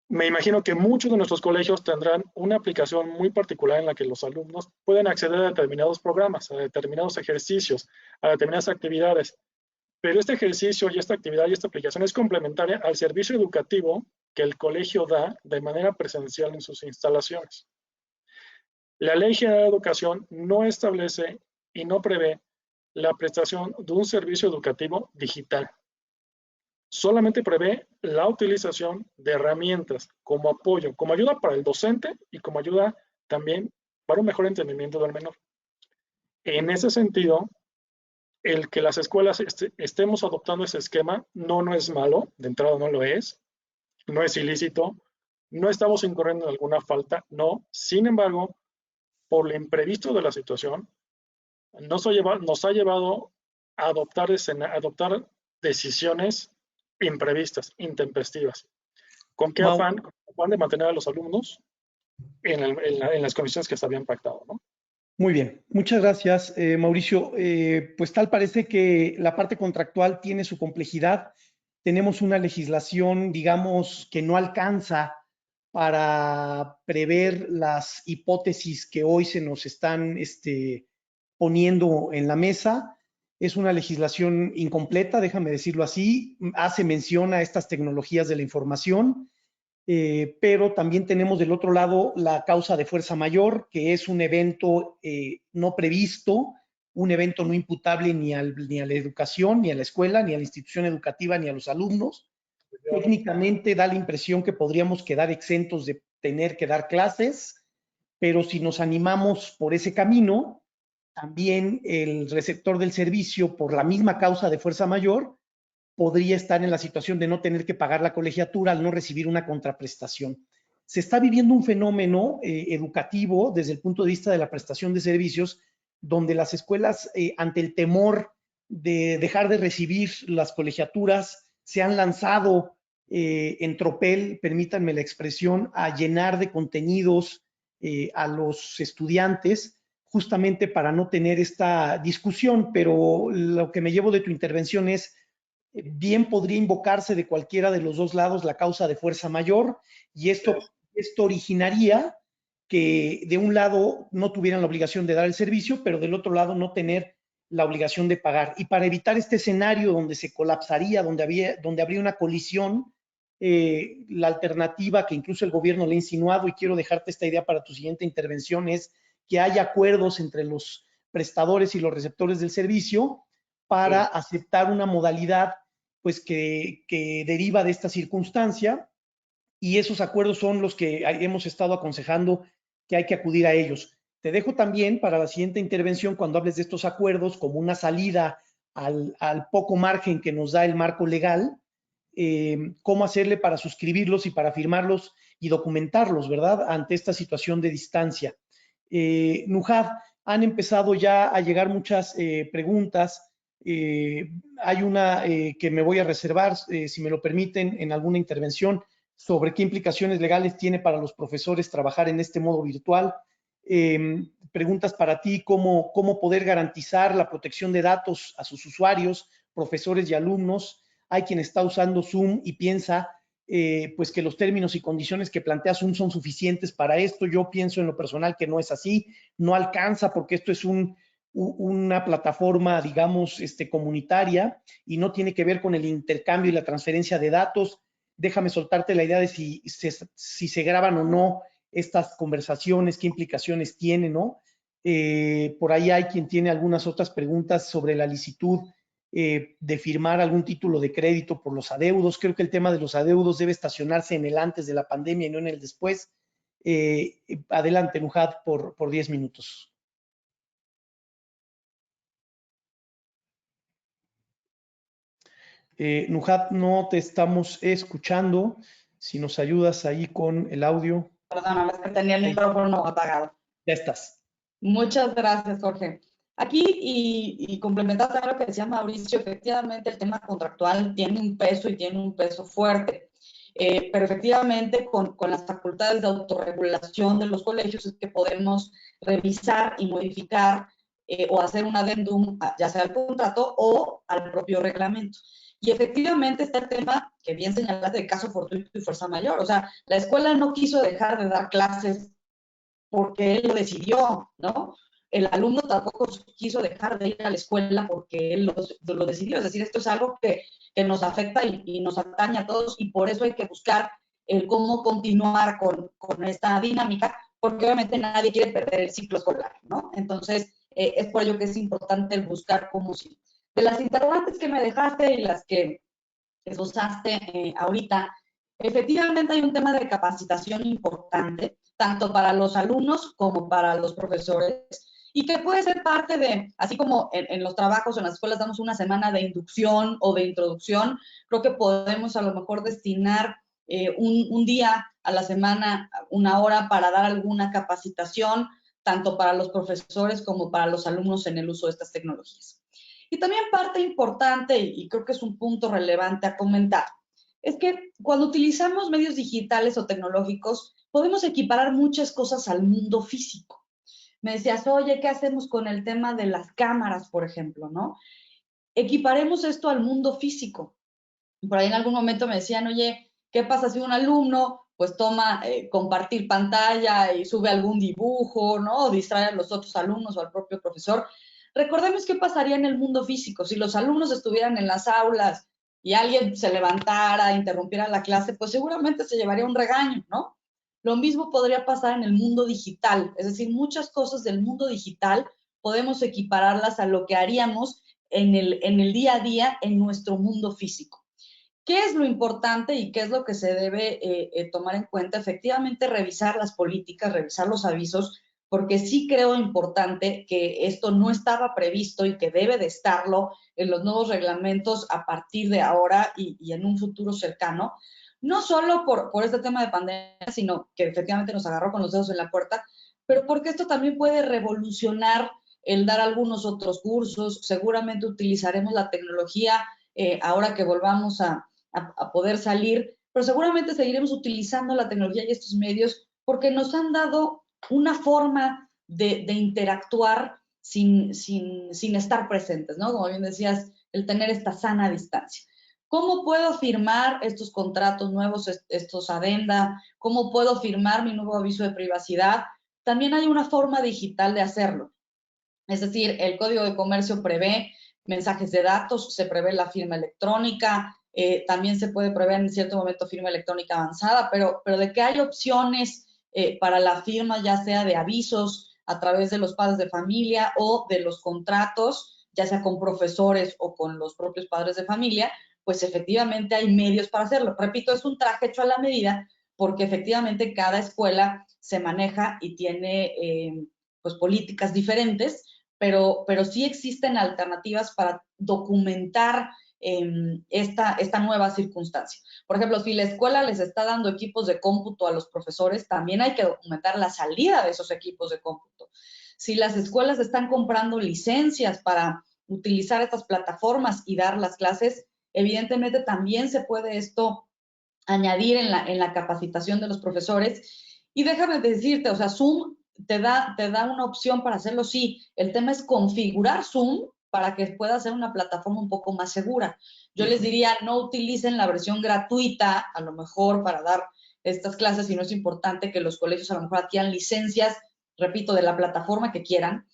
me imagino que muchos de nuestros colegios tendrán una aplicación muy particular en la que los alumnos pueden acceder a determinados programas, a determinados ejercicios, a determinadas actividades. Pero este ejercicio y esta actividad y esta aplicación es complementaria al servicio educativo que el colegio da de manera presencial en sus instalaciones. La Ley General de Educación no establece y no prevé la prestación de un servicio educativo digital. Solamente prevé la utilización de herramientas como apoyo, como ayuda para el docente y como ayuda también para un mejor entendimiento del menor. En ese sentido, el que las escuelas estemos adoptando ese esquema no es malo, de entrada no lo es, no es ilícito, no estamos incurriendo en alguna falta, no. Sin embargo, por lo imprevisto de la situación, nos ha llevado a adoptar decisiones imprevistas, intempestivas. ¿Con qué afán? Con el afán de mantener a los alumnos en las condiciones que se habían pactado, ¿no? Muy bien, muchas gracias, Mauricio. Pues tal parece que la parte contractual tiene su complejidad. Tenemos una legislación, digamos, que no alcanza para prever las hipótesis que hoy se nos están poniendo en la mesa. Es una legislación incompleta, déjame decirlo así. Hace mención a estas tecnologías de la información. Pero también tenemos del otro lado la causa de fuerza mayor, que es un evento no previsto, un evento no imputable ni a la educación, ni a la escuela, ni a la institución educativa, ni a los alumnos. Técnicamente da la impresión que podríamos quedar exentos de tener que dar clases, pero si nos animamos por ese camino, también el receptor del servicio, por la misma causa de fuerza mayor, podría estar en la situación de no tener que pagar la colegiatura al no recibir una contraprestación. Se está viviendo un fenómeno educativo desde el punto de vista de la prestación de servicios, donde las escuelas, ante el temor de dejar de recibir las colegiaturas, se han lanzado en tropel, permítanme la expresión, a llenar de contenidos a los estudiantes, justamente para no tener esta discusión. Pero lo que me llevo de tu intervención es, bien podría invocarse de cualquiera de los dos lados la causa de fuerza mayor, y esto originaría que de un lado no tuvieran la obligación de dar el servicio, pero del otro lado no tener la obligación de pagar. Y para evitar este escenario donde se colapsaría, donde habría una colisión, la alternativa que incluso el gobierno le ha insinuado, y quiero dejarte esta idea para tu siguiente intervención, es que haya acuerdos entre los prestadores y los receptores del servicio para aceptar una modalidad pues que deriva de esta circunstancia, y esos acuerdos son los que hemos estado aconsejando que hay que acudir a ellos. Te dejo también para la siguiente intervención, cuando hables de estos acuerdos, como una salida al poco margen que nos da el marco legal, cómo hacerle para suscribirlos y para firmarlos y documentarlos, ¿verdad?, ante esta situación de distancia. Nuhad, han empezado ya a llegar muchas preguntas. Hay una que me voy a reservar, si me lo permiten, en alguna intervención, sobre qué implicaciones legales tiene para los profesores trabajar en este modo virtual. Preguntas para ti, cómo poder garantizar la protección de datos a sus usuarios, profesores y alumnos. Hay quien está usando Zoom y piensa pues que los términos y condiciones que plantea Zoom son suficientes para esto. Yo pienso en lo personal que no es así, no alcanza, porque esto es una plataforma, digamos, comunitaria, y no tiene que ver con el intercambio y la transferencia de datos. Déjame soltarte la idea de si se graban o no estas conversaciones, qué implicaciones tienen, ¿no? Por ahí hay quien tiene algunas otras preguntas sobre la licitud de firmar algún título de crédito por los adeudos. Creo que el tema de los adeudos debe estacionarse en el antes de la pandemia y no en el después. Adelante, Nuhad, por 10 minutos. Nuhad, no te estamos escuchando. Si nos ayudas ahí con el audio. Perdón, es que tenía el micrófono apagado. Ya estás. Muchas gracias, Jorge. Aquí, y complementando lo que decía Mauricio, efectivamente el tema contractual tiene un peso y tiene un peso fuerte. Pero efectivamente con las facultades de autorregulación de los colegios es que podemos revisar y modificar o hacer un adendum, ya sea al contrato o al propio reglamento. Y efectivamente está el tema que bien señalaste de caso fortuito y fuerza mayor. O sea, la escuela no quiso dejar de dar clases porque él lo decidió, ¿no? El alumno tampoco quiso dejar de ir a la escuela porque él lo decidió. Es decir, esto es algo que nos afecta y nos atañe a todos, y por eso hay que buscar el cómo continuar con esta dinámica, porque obviamente nadie quiere perder el ciclo escolar, ¿no? Entonces, es por ello que es importante el buscar cómo sí. De las interrogantes que me dejaste y las que esbozaste ahorita, efectivamente hay un tema de capacitación importante, tanto para los alumnos como para los profesores, y que puede ser parte de, así como en los trabajos, en las escuelas damos una semana de inducción o de introducción, creo que podemos a lo mejor destinar un día a la semana, una hora, para dar alguna capacitación, tanto para los profesores como para los alumnos en el uso de estas tecnologías. Y también parte importante, y creo que es un punto relevante a comentar, es que cuando utilizamos medios digitales o tecnológicos, podemos equiparar muchas cosas al mundo físico. Me decías, oye, ¿qué hacemos con el tema de las cámaras, por ejemplo, no? Equiparemos esto al mundo físico. Por ahí en algún momento me decían, oye, ¿qué pasa si un alumno pues toma compartir pantalla y sube algún dibujo, ¿no? O distrae a los otros alumnos o al propio profesor? Recordemos qué pasaría en el mundo físico. Si los alumnos estuvieran en las aulas y alguien se levantara, interrumpiera la clase, pues seguramente se llevaría un regaño, ¿no? Lo mismo podría pasar en el mundo digital. Es decir, muchas cosas del mundo digital podemos equipararlas a lo que haríamos en el día a día en nuestro mundo físico. ¿Qué es lo importante y qué es lo que se debe tomar en cuenta? Efectivamente, revisar las políticas, revisar los avisos, porque sí creo importante que esto no estaba previsto y que debe de estarlo en los nuevos reglamentos a partir de ahora y en un futuro cercano. No solo por este tema de pandemia, sino que efectivamente nos agarró con los dedos en la puerta, pero porque esto también puede revolucionar el dar algunos otros cursos. Seguramente utilizaremos la tecnología ahora que volvamos a poder salir, pero seguramente seguiremos utilizando la tecnología y estos medios porque nos han dado una forma de interactuar sin estar presentes, ¿no? Como bien decías, el tener esta sana distancia. ¿Cómo puedo firmar estos contratos nuevos, estos adenda? ¿Cómo puedo firmar mi nuevo aviso de privacidad? También hay una forma digital de hacerlo. Es decir, el Código de Comercio prevé mensajes de datos, se prevé la firma electrónica, también se puede prever en cierto momento firma electrónica avanzada, pero de que hay opciones para la firma, ya sea de avisos a través de los padres de familia o de los contratos, ya sea con profesores o con los propios padres de familia, pues efectivamente hay medios para hacerlo. Repito, es un traje hecho a la medida, porque efectivamente cada escuela se maneja y tiene pues políticas diferentes, pero sí existen alternativas para documentar esta nueva circunstancia. Por ejemplo, si la escuela les está dando equipos de cómputo a los profesores, también hay que documentar la salida de esos equipos de cómputo. Si las escuelas están comprando licencias para utilizar estas plataformas y dar las clases, evidentemente también se puede esto añadir en la capacitación de los profesores. Y déjame decirte, o sea, Zoom te da una opción para hacerlo, sí. El tema es configurar Zoom para que pueda ser una plataforma un poco más segura. Yo les diría, no utilicen la versión gratuita, a lo mejor para dar estas clases, y no es importante que los colegios a lo mejor adquieran licencias, repito, de la plataforma que quieran.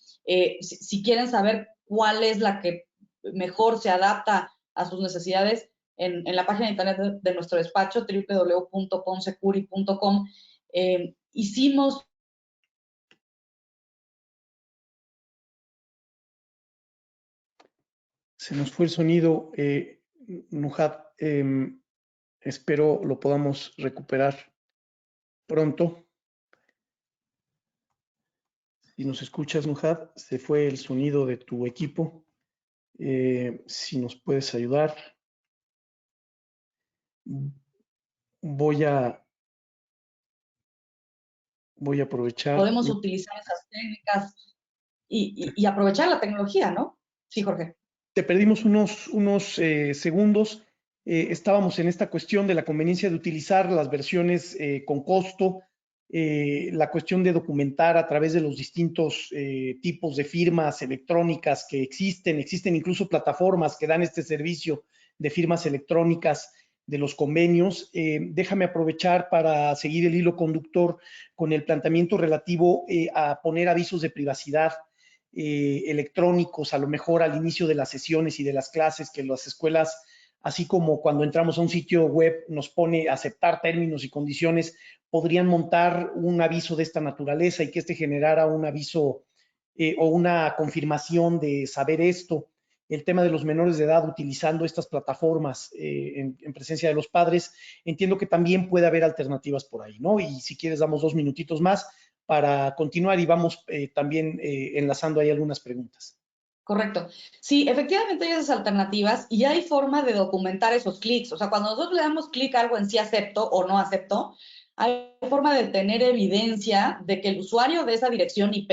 Si quieren saber cuál es la que mejor se adapta a sus necesidades, en la página de internet de nuestro despacho, www.ponsecuri.com, hicimos... Se nos fue el sonido, Nuhad. Espero lo podamos recuperar pronto. Si nos escuchas, Nuhad, se fue el sonido de tu equipo. Si nos puedes ayudar. Voy a aprovechar. Podemos utilizar esas técnicas y aprovechar la tecnología, ¿no? Sí, Jorge. Te perdimos unos segundos. Estábamos en esta cuestión de la conveniencia de utilizar las versiones con costo, la cuestión de documentar a través de los distintos tipos de firmas electrónicas que existen incluso plataformas que dan este servicio de firmas electrónicas de los convenios. Déjame aprovechar para seguir el hilo conductor con el planteamiento relativo a poner avisos de privacidad electrónicos, a lo mejor al inicio de las sesiones y de las clases, que las escuelas, así como cuando entramos a un sitio web nos pone a aceptar términos y condiciones, podrían montar un aviso de esta naturaleza y que este generara un aviso o una confirmación de saber esto. El tema de los menores de edad utilizando estas plataformas en presencia de los padres, entiendo que también puede haber alternativas por ahí, ¿no? Y si quieres damos 2 minutitos más para continuar y vamos también enlazando ahí algunas preguntas. Correcto. Sí, efectivamente hay esas alternativas y hay forma de documentar esos clics. O sea, cuando nosotros le damos clic a algo en sí acepto o no acepto, hay forma de tener evidencia de que el usuario de esa dirección IP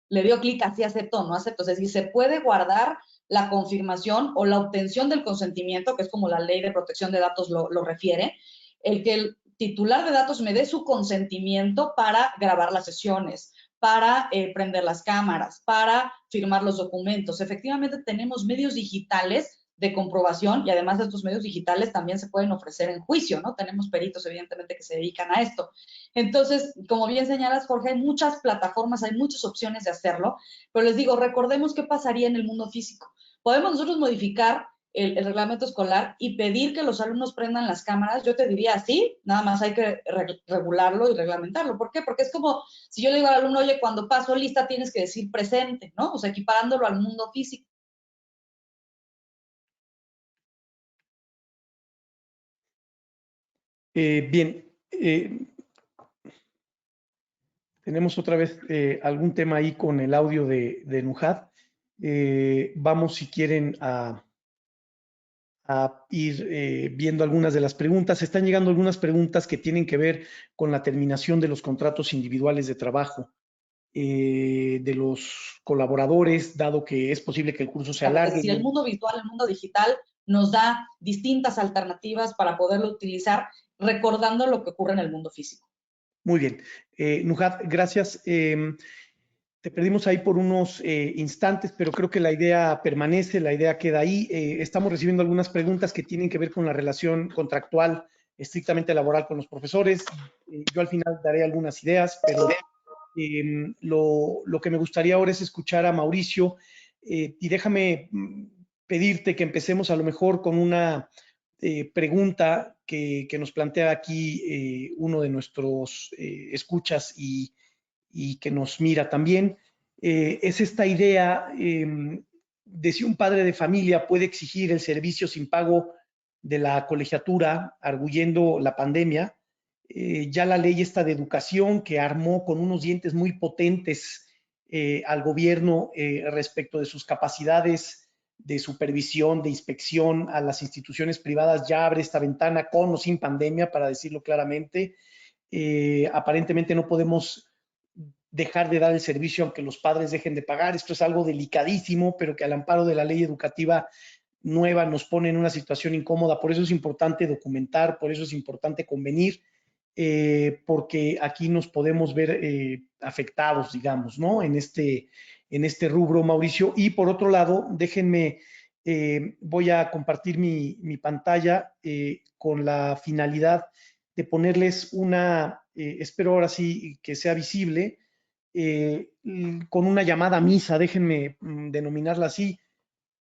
le dio clic a sí acepto o no acepto. Es decir, se puede guardar la confirmación o la obtención del consentimiento, que es como la ley de protección de datos lo refiere, el que el titular de datos me dé su consentimiento para grabar las sesiones, para prender las cámaras, para firmar los documentos. Efectivamente, tenemos medios digitales de comprobación y además de estos medios digitales también se pueden ofrecer en juicio, ¿no? Tenemos peritos, evidentemente, que se dedican a esto. Entonces, como bien señalas, Jorge, hay muchas plataformas, hay muchas opciones de hacerlo, pero les digo, recordemos qué pasaría en el mundo físico. Podemos nosotros modificar el reglamento escolar y pedir que los alumnos prendan las cámaras. Yo te diría, sí, nada más hay que regularlo y reglamentarlo. ¿Por qué? Porque es como si yo le digo al alumno, oye, cuando paso lista tienes que decir presente, ¿no? O sea, equiparándolo al mundo físico. Bien, tenemos otra vez algún tema ahí con el audio de Nuhad. Vamos, si quieren, a ir viendo algunas de las preguntas. Están llegando algunas preguntas que tienen que ver con la terminación de los contratos individuales de trabajo de los colaboradores, dado que es posible que el curso se alargue. Es decir, el mundo virtual, el mundo digital nos da distintas alternativas para poderlo utilizar, recordando lo que ocurre en el mundo físico. Muy bien. Nuhad, gracias. Te perdimos ahí por unos instantes, pero creo que la idea permanece, la idea queda ahí. Estamos recibiendo algunas preguntas que tienen que ver con la relación contractual estrictamente laboral con los profesores. Yo al final daré algunas ideas, pero lo que me gustaría ahora es escuchar a Mauricio y déjame pedirte que empecemos a lo mejor con una pregunta que nos plantea aquí uno de nuestros escuchas y que nos mira también. Es esta idea de si un padre de familia puede exigir el servicio sin pago de la colegiatura, arguyendo la pandemia, ya la ley esta de educación que armó con unos dientes muy potentes al gobierno respecto de sus capacidades de supervisión, de inspección a las instituciones privadas, ya abre esta ventana con o sin pandemia, para decirlo claramente. Aparentemente no podemos dejar de dar el servicio aunque los padres dejen de pagar. Esto es algo delicadísimo, pero que al amparo de la ley educativa nueva nos pone en una situación incómoda. Por eso es importante documentar, por eso es importante convenir, porque aquí nos podemos ver afectados, digamos, ¿no? En este rubro, Mauricio. Y por otro lado, déjenme, voy a compartir mi pantalla con la finalidad de ponerles una, espero ahora sí que sea visible, con una llamada a misa, déjenme denominarla así.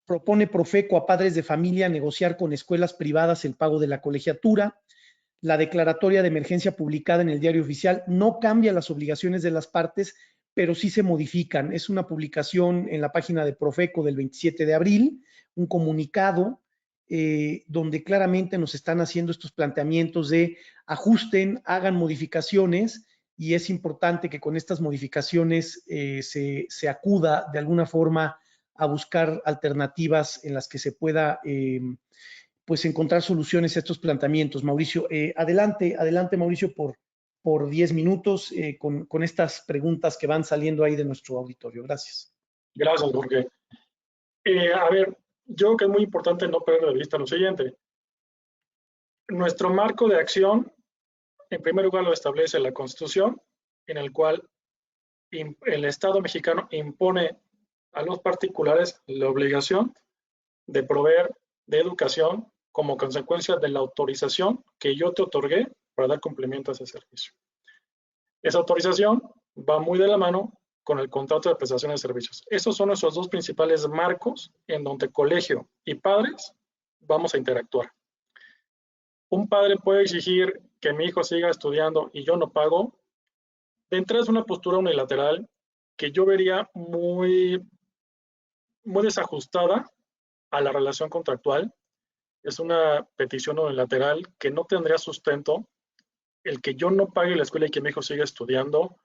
Propone Profeco a padres de familia negociar con escuelas privadas el pago de la colegiatura. La declaratoria de emergencia publicada en el Diario Oficial no cambia las obligaciones de las partes, pero sí se modifican. Es una publicación en la página de Profeco del 27 de abril, un comunicado donde claramente nos están haciendo estos planteamientos de ajusten, hagan modificaciones, y es importante que con estas modificaciones se acuda de alguna forma a buscar alternativas en las que se pueda pues encontrar soluciones a estos planteamientos. Mauricio, adelante, Mauricio, por 10 minutos con estas preguntas que van saliendo ahí de nuestro auditorio. Gracias. Gracias, Jorge. A ver, yo creo que es muy importante no perder de vista lo siguiente. Nuestro marco de acción, en primer lugar, lo establece la Constitución, en el cual el Estado mexicano impone a los particulares la obligación de proveer de educación como consecuencia de la autorización que yo te otorgué para dar cumplimiento a ese servicio. Esa autorización va muy de la mano con el contrato de prestación de servicios. Esos son nuestros dos principales marcos en donde colegio y padres vamos a interactuar. Un padre puede exigir que mi hijo siga estudiando y yo no pago. De entrada es una postura unilateral que yo vería muy desajustada a la relación contractual. Es una petición unilateral que no tendría sustento. El que yo no pague la escuela y que mi hijo siga estudiando,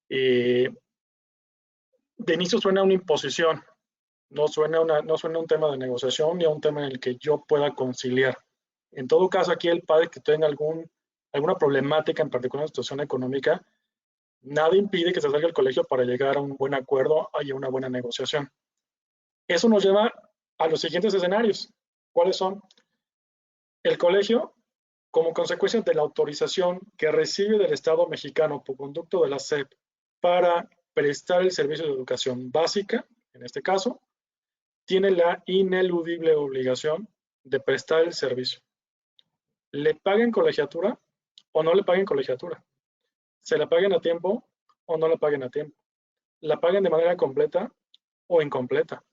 de inicio suena a una imposición, no suena a un tema de negociación ni a un tema en el que yo pueda conciliar. En todo caso, aquí el padre que tenga alguna problemática, en particular en situación económica, nada impide que se salga del colegio para llegar a un buen acuerdo y a una buena negociación. Eso nos lleva a los siguientes escenarios. ¿Cuáles son? El colegio, como consecuencia de la autorización que recibe del Estado mexicano por conducto de la SEP para prestar el servicio de educación básica, en este caso, tiene la ineludible obligación de prestar el servicio. ¿Le paguen colegiatura o no le paguen colegiatura? ¿Se la paguen a tiempo o no la paguen a tiempo? ¿La paguen de manera completa o incompleta?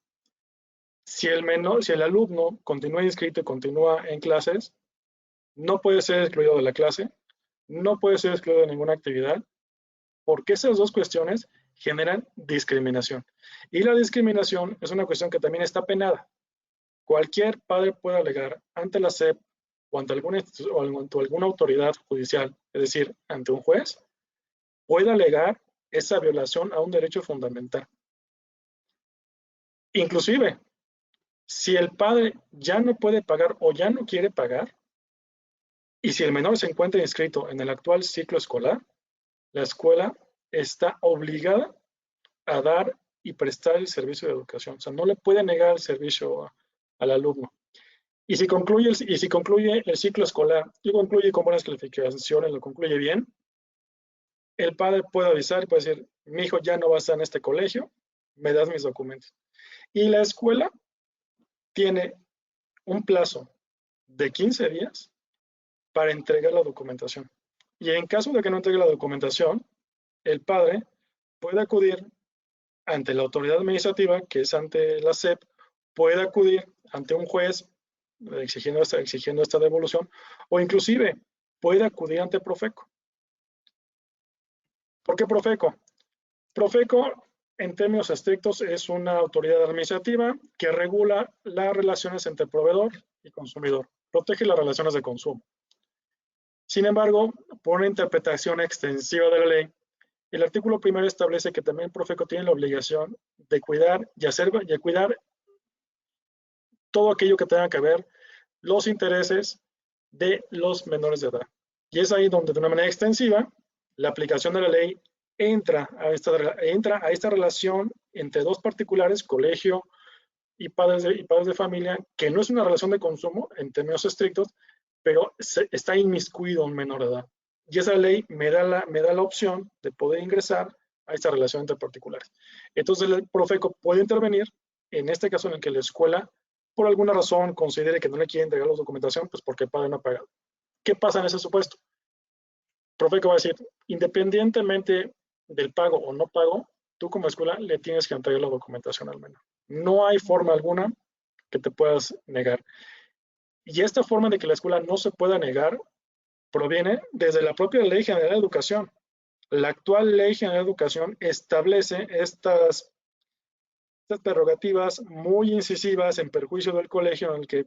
Si el alumno continúa inscrito y continúa en clases, no puede ser excluido de la clase, no puede ser excluido de ninguna actividad, porque esas dos cuestiones generan discriminación. Y la discriminación es una cuestión que también está penada. Cualquier padre puede alegar ante la SEP o ante alguna autoridad judicial, es decir, ante un juez, puede alegar esa violación a un derecho fundamental. Inclusive, si el padre ya no puede pagar o ya no quiere pagar, y si el menor se encuentra inscrito en el actual ciclo escolar, la escuela está obligada a dar y prestar el servicio de educación. O sea, no le puede negar el servicio al alumno. Y si concluye el ciclo escolar y concluye con buenas calificaciones, lo concluye bien, el padre puede avisar y puede decir, mi hijo ya no va a estar en este colegio, me das mis documentos. Y la escuela tiene un plazo de 15 días para entregar la documentación. Y en caso de que no entregue la documentación, el padre puede acudir ante la autoridad administrativa, que es ante la SEP, puede acudir ante un juez exigiendo esta devolución, o inclusive puede acudir ante Profeco. ¿Por qué Profeco? Profeco, en términos estrictos, es una autoridad administrativa que regula las relaciones entre proveedor y consumidor, protege las relaciones de consumo. Sin embargo, por una interpretación extensiva de la ley, el artículo primero establece que también el Profeco tiene la obligación de cuidar y cuidar todo aquello que tenga que ver los intereses de los menores de edad. Y es ahí donde de una manera extensiva la aplicación de la ley entra a esta relación entre dos particulares, colegio y padres de familia, que no es una relación de consumo en términos estrictos, pero está inmiscuido un menor de edad. Y esa ley me da la opción de poder ingresar a esta relación entre particulares. Entonces el Profeco puede intervenir en este caso en el que la escuela por alguna razón considere que no le quiere entregar la documentación, pues porque el padre no ha pagado. ¿Qué pasa en ese supuesto? Profeco va a decir, independientemente del pago o no pago, tú como escuela le tienes que entregar la documentación al menor. No hay forma alguna que te puedas negar. Y esta forma de que la escuela no se pueda negar proviene desde la propia Ley General de Educación. La actual Ley General de Educación establece estas prerrogativas muy incisivas en perjuicio del colegio en el que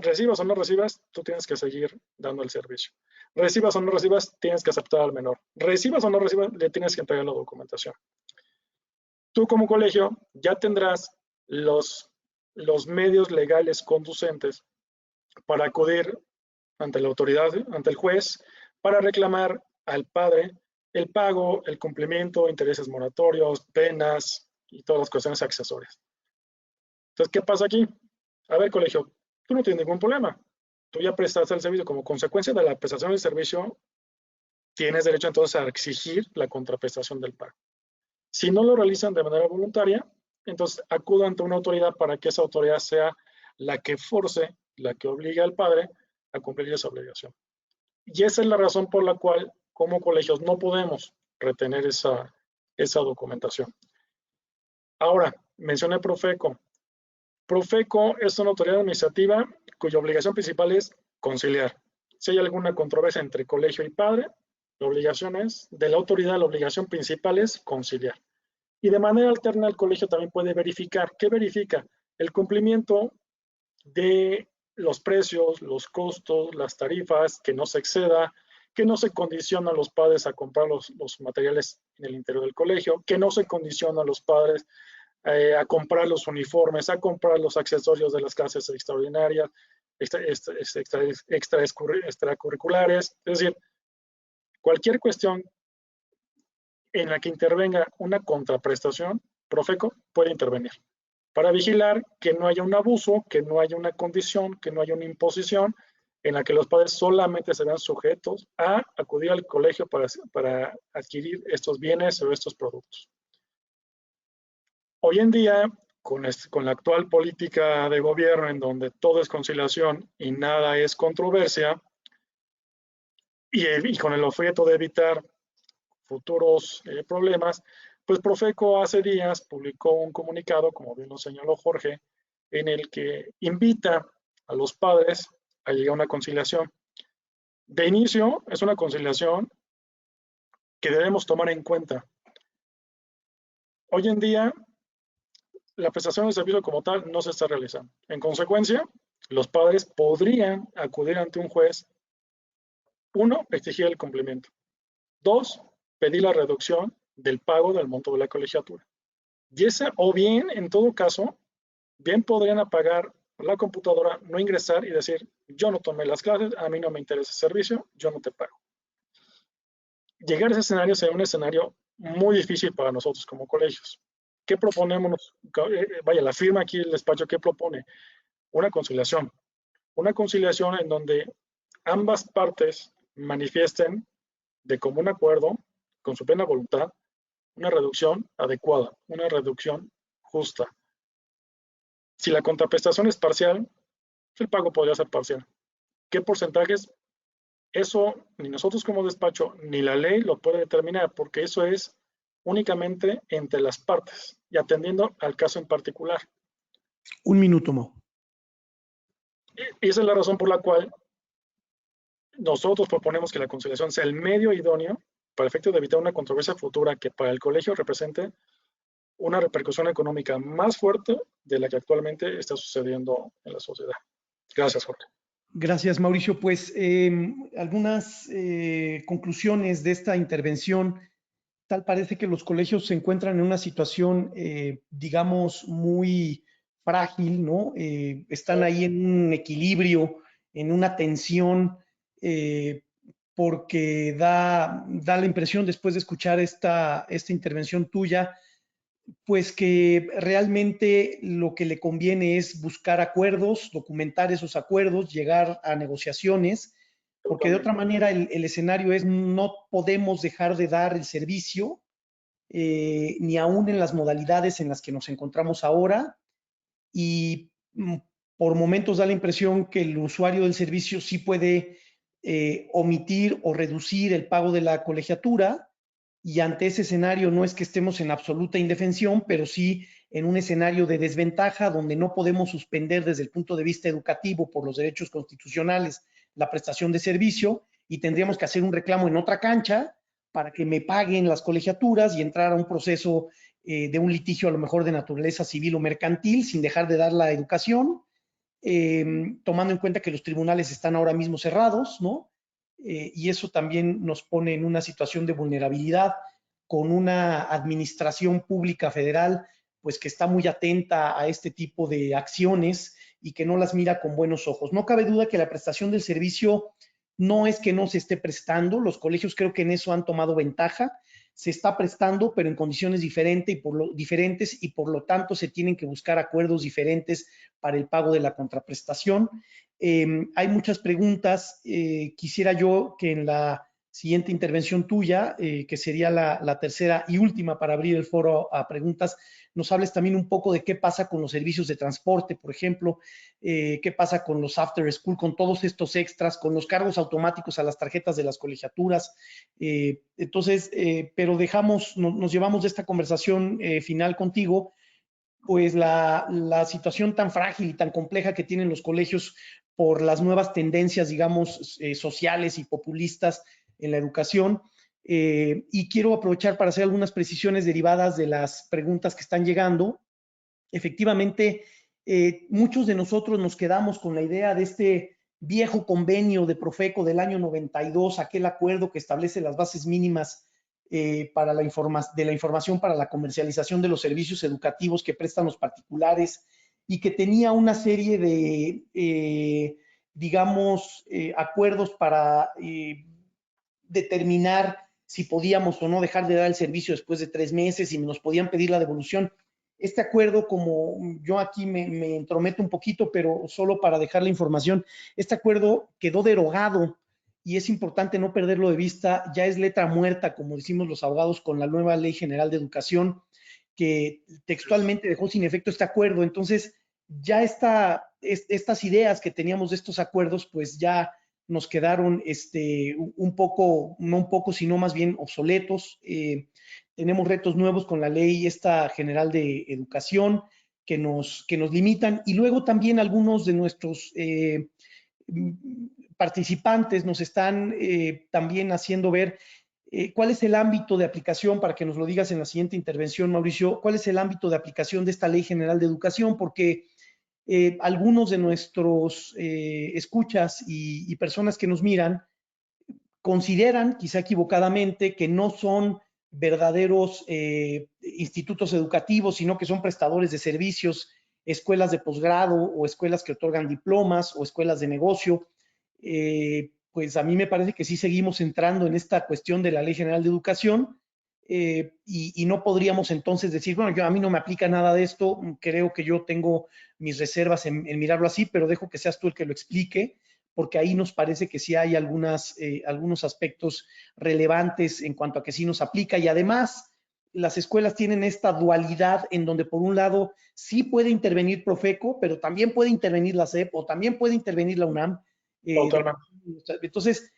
recibas o no recibas, tú tienes que seguir dando el servicio. Recibas o no recibas, tienes que aceptar al menor. Recibas o no recibas, le tienes que entregar la documentación. Tú como colegio ya tendrás los medios legales conducentes para acudir ante la autoridad, ante el juez, para reclamar al padre el pago, el cumplimiento, intereses moratorios, penas y todas las cuestiones accesorias. Entonces, ¿qué pasa aquí? A ver, colegio, tú no tienes ningún problema. Tú ya prestaste el servicio. Como consecuencia de la prestación del servicio, tienes derecho entonces a exigir la contraprestación del pago. Si no lo realizan de manera voluntaria, entonces acudo ante una autoridad para que esa autoridad sea la que force, la que obligue al padre a cumplir esa obligación. Y esa es la razón por la cual, como colegios, no podemos retener esa documentación. Ahora, mencioné Profeco. Profeco es una autoridad administrativa cuya obligación principal es conciliar. Si hay alguna controversia entre colegio y padre, la obligación es de la autoridad, la obligación principal es conciliar. Y de manera alterna el colegio también puede verificar. ¿Qué verifica? El cumplimiento de los precios, los costos, las tarifas, que no se exceda, que no se condiciona a los padres a comprar los materiales en el interior del colegio, que no se condiciona a los padres a comprar los uniformes, a comprar los accesorios de las clases extraordinarias, extracurriculares. Es decir, cualquier cuestión en la que intervenga una contraprestación, Profeco puede intervenir para vigilar que no haya un abuso, que no haya una condición, que no haya una imposición en la que los padres solamente se vean sujetos a acudir al colegio para adquirir estos bienes o estos productos. Hoy en día, con la actual política de gobierno en donde todo es conciliación y nada es controversia, y con el objeto de evitar futuros problemas, pues Profeco hace días publicó un comunicado, como bien lo señaló Jorge, en el que invita a los padres a llegar a una conciliación. De inicio, es una conciliación que debemos tomar en cuenta. Hoy en día, la prestación de servicio como tal no se está realizando. En consecuencia, los padres podrían acudir ante un juez, 1, exigir el cumplimiento. 2, pedir la reducción del pago del monto de la colegiatura. Y o bien, en todo caso, bien podrían apagar la computadora, no ingresar y decir, yo no tomé las clases, a mí no me interesa el servicio, yo no te pago. Llegar a ese escenario sería un escenario muy difícil para nosotros como colegios. ¿Qué proponemos? Vaya, la firma aquí del despacho, ¿qué propone? Una conciliación. Una conciliación en donde ambas partes manifiesten de común acuerdo, con su plena voluntad, una reducción adecuada, una reducción justa. Si la contraprestación es parcial, el pago podría ser parcial. ¿Qué porcentajes? Eso ni nosotros como despacho ni la ley lo puede determinar, porque eso es únicamente entre las partes y atendiendo al caso en particular. Un minuto, Mo. Y esa es la razón por la cual nosotros proponemos que la conciliación sea el medio idóneo para el efecto de evitar una controversia futura que para el colegio represente una repercusión económica más fuerte de la que actualmente está sucediendo en la sociedad. Gracias, Jorge. Gracias, Mauricio. Pues algunas conclusiones de esta intervención. Tal parece que los colegios se encuentran en una situación, digamos, muy frágil, ¿no? Están ahí en un equilibrio, en una tensión, eh, porque da la impresión, después de escuchar esta intervención tuya, pues que realmente lo que le conviene es buscar acuerdos, documentar esos acuerdos, llegar a negociaciones, porque de otra manera el escenario es no podemos dejar de dar el servicio, ni aún en las modalidades en las que nos encontramos ahora, y por momentos da la impresión que el usuario del servicio sí puede omitir o reducir el pago de la colegiatura, y ante ese escenario no es que estemos en absoluta indefensión, pero sí en un escenario de desventaja donde no podemos suspender desde el punto de vista educativo por los derechos constitucionales la prestación de servicio, y tendríamos que hacer un reclamo en otra cancha para que me paguen las colegiaturas y entrar a un proceso de un litigio a lo mejor de naturaleza civil o mercantil sin dejar de dar la educación, tomando en cuenta que los tribunales están ahora mismo cerrados, ¿no? Y eso también nos pone en una situación de vulnerabilidad con una administración pública federal, pues que está muy atenta a este tipo de acciones y que no las mira con buenos ojos. No cabe duda que la prestación del servicio no es que no se esté prestando, los colegios creo que en eso han tomado ventaja, se está prestando, pero en condiciones diferentes y por lo tanto se tienen que buscar acuerdos diferentes para el pago de la contraprestación. Hay muchas preguntas. Quisiera yo que en la siguiente intervención tuya, que sería la tercera y última para abrir el foro a preguntas, nos hables también un poco de qué pasa con los servicios de transporte, por ejemplo, qué pasa con los after school, con todos estos extras, con los cargos automáticos a las tarjetas de las colegiaturas. Entonces, pero nos llevamos de esta conversación final contigo, pues la situación tan frágil y tan compleja que tienen los colegios por las nuevas tendencias, digamos, sociales y populistas en la educación. Y quiero aprovechar para hacer algunas precisiones derivadas de las preguntas que están llegando. Efectivamente, muchos de nosotros nos quedamos con la idea de este viejo convenio de Profeco del año 92, aquel acuerdo que establece las bases mínimas para la información para la comercialización de los servicios educativos que prestan los particulares, y que tenía una serie de, digamos, acuerdos para determinar si podíamos o no dejar de dar el servicio después de 3 meses y nos podían pedir la devolución. Este acuerdo, como yo aquí me entrometo un poquito, pero solo para dejar la información, este acuerdo quedó derogado y es importante no perderlo de vista. Ya es letra muerta, como decimos los abogados, con la nueva Ley General de Educación, que textualmente dejó sin efecto este acuerdo. Entonces, ya estas ideas que teníamos de estos acuerdos, pues ya nos quedaron un poco, no un poco, sino más bien obsoletos. Tenemos retos nuevos con la ley esta general de educación que nos limitan, y luego también algunos de nuestros participantes nos están también haciendo ver cuál es el ámbito de aplicación, para que nos lo digas en la siguiente intervención, Mauricio, cuál es el ámbito de aplicación de esta Ley General de Educación, porque algunos de nuestros escuchas y personas que nos miran consideran, quizá equivocadamente, que no son verdaderos institutos educativos, sino que son prestadores de servicios, escuelas de posgrado o escuelas que otorgan diplomas o escuelas de negocio. Pues a mí me parece que sí seguimos entrando en esta cuestión de la Ley General de Educación, y no podríamos entonces decir, bueno, a mí no me aplica nada de esto. Creo que yo tengo mis reservas en mirarlo así, pero dejo que seas tú el que lo explique, porque ahí nos parece que sí hay algunos aspectos relevantes en cuanto a que sí nos aplica. Y además, las escuelas tienen esta dualidad en donde por un lado sí puede intervenir Profeco, pero también puede intervenir la SEP o también puede intervenir la UNAM. Entonces,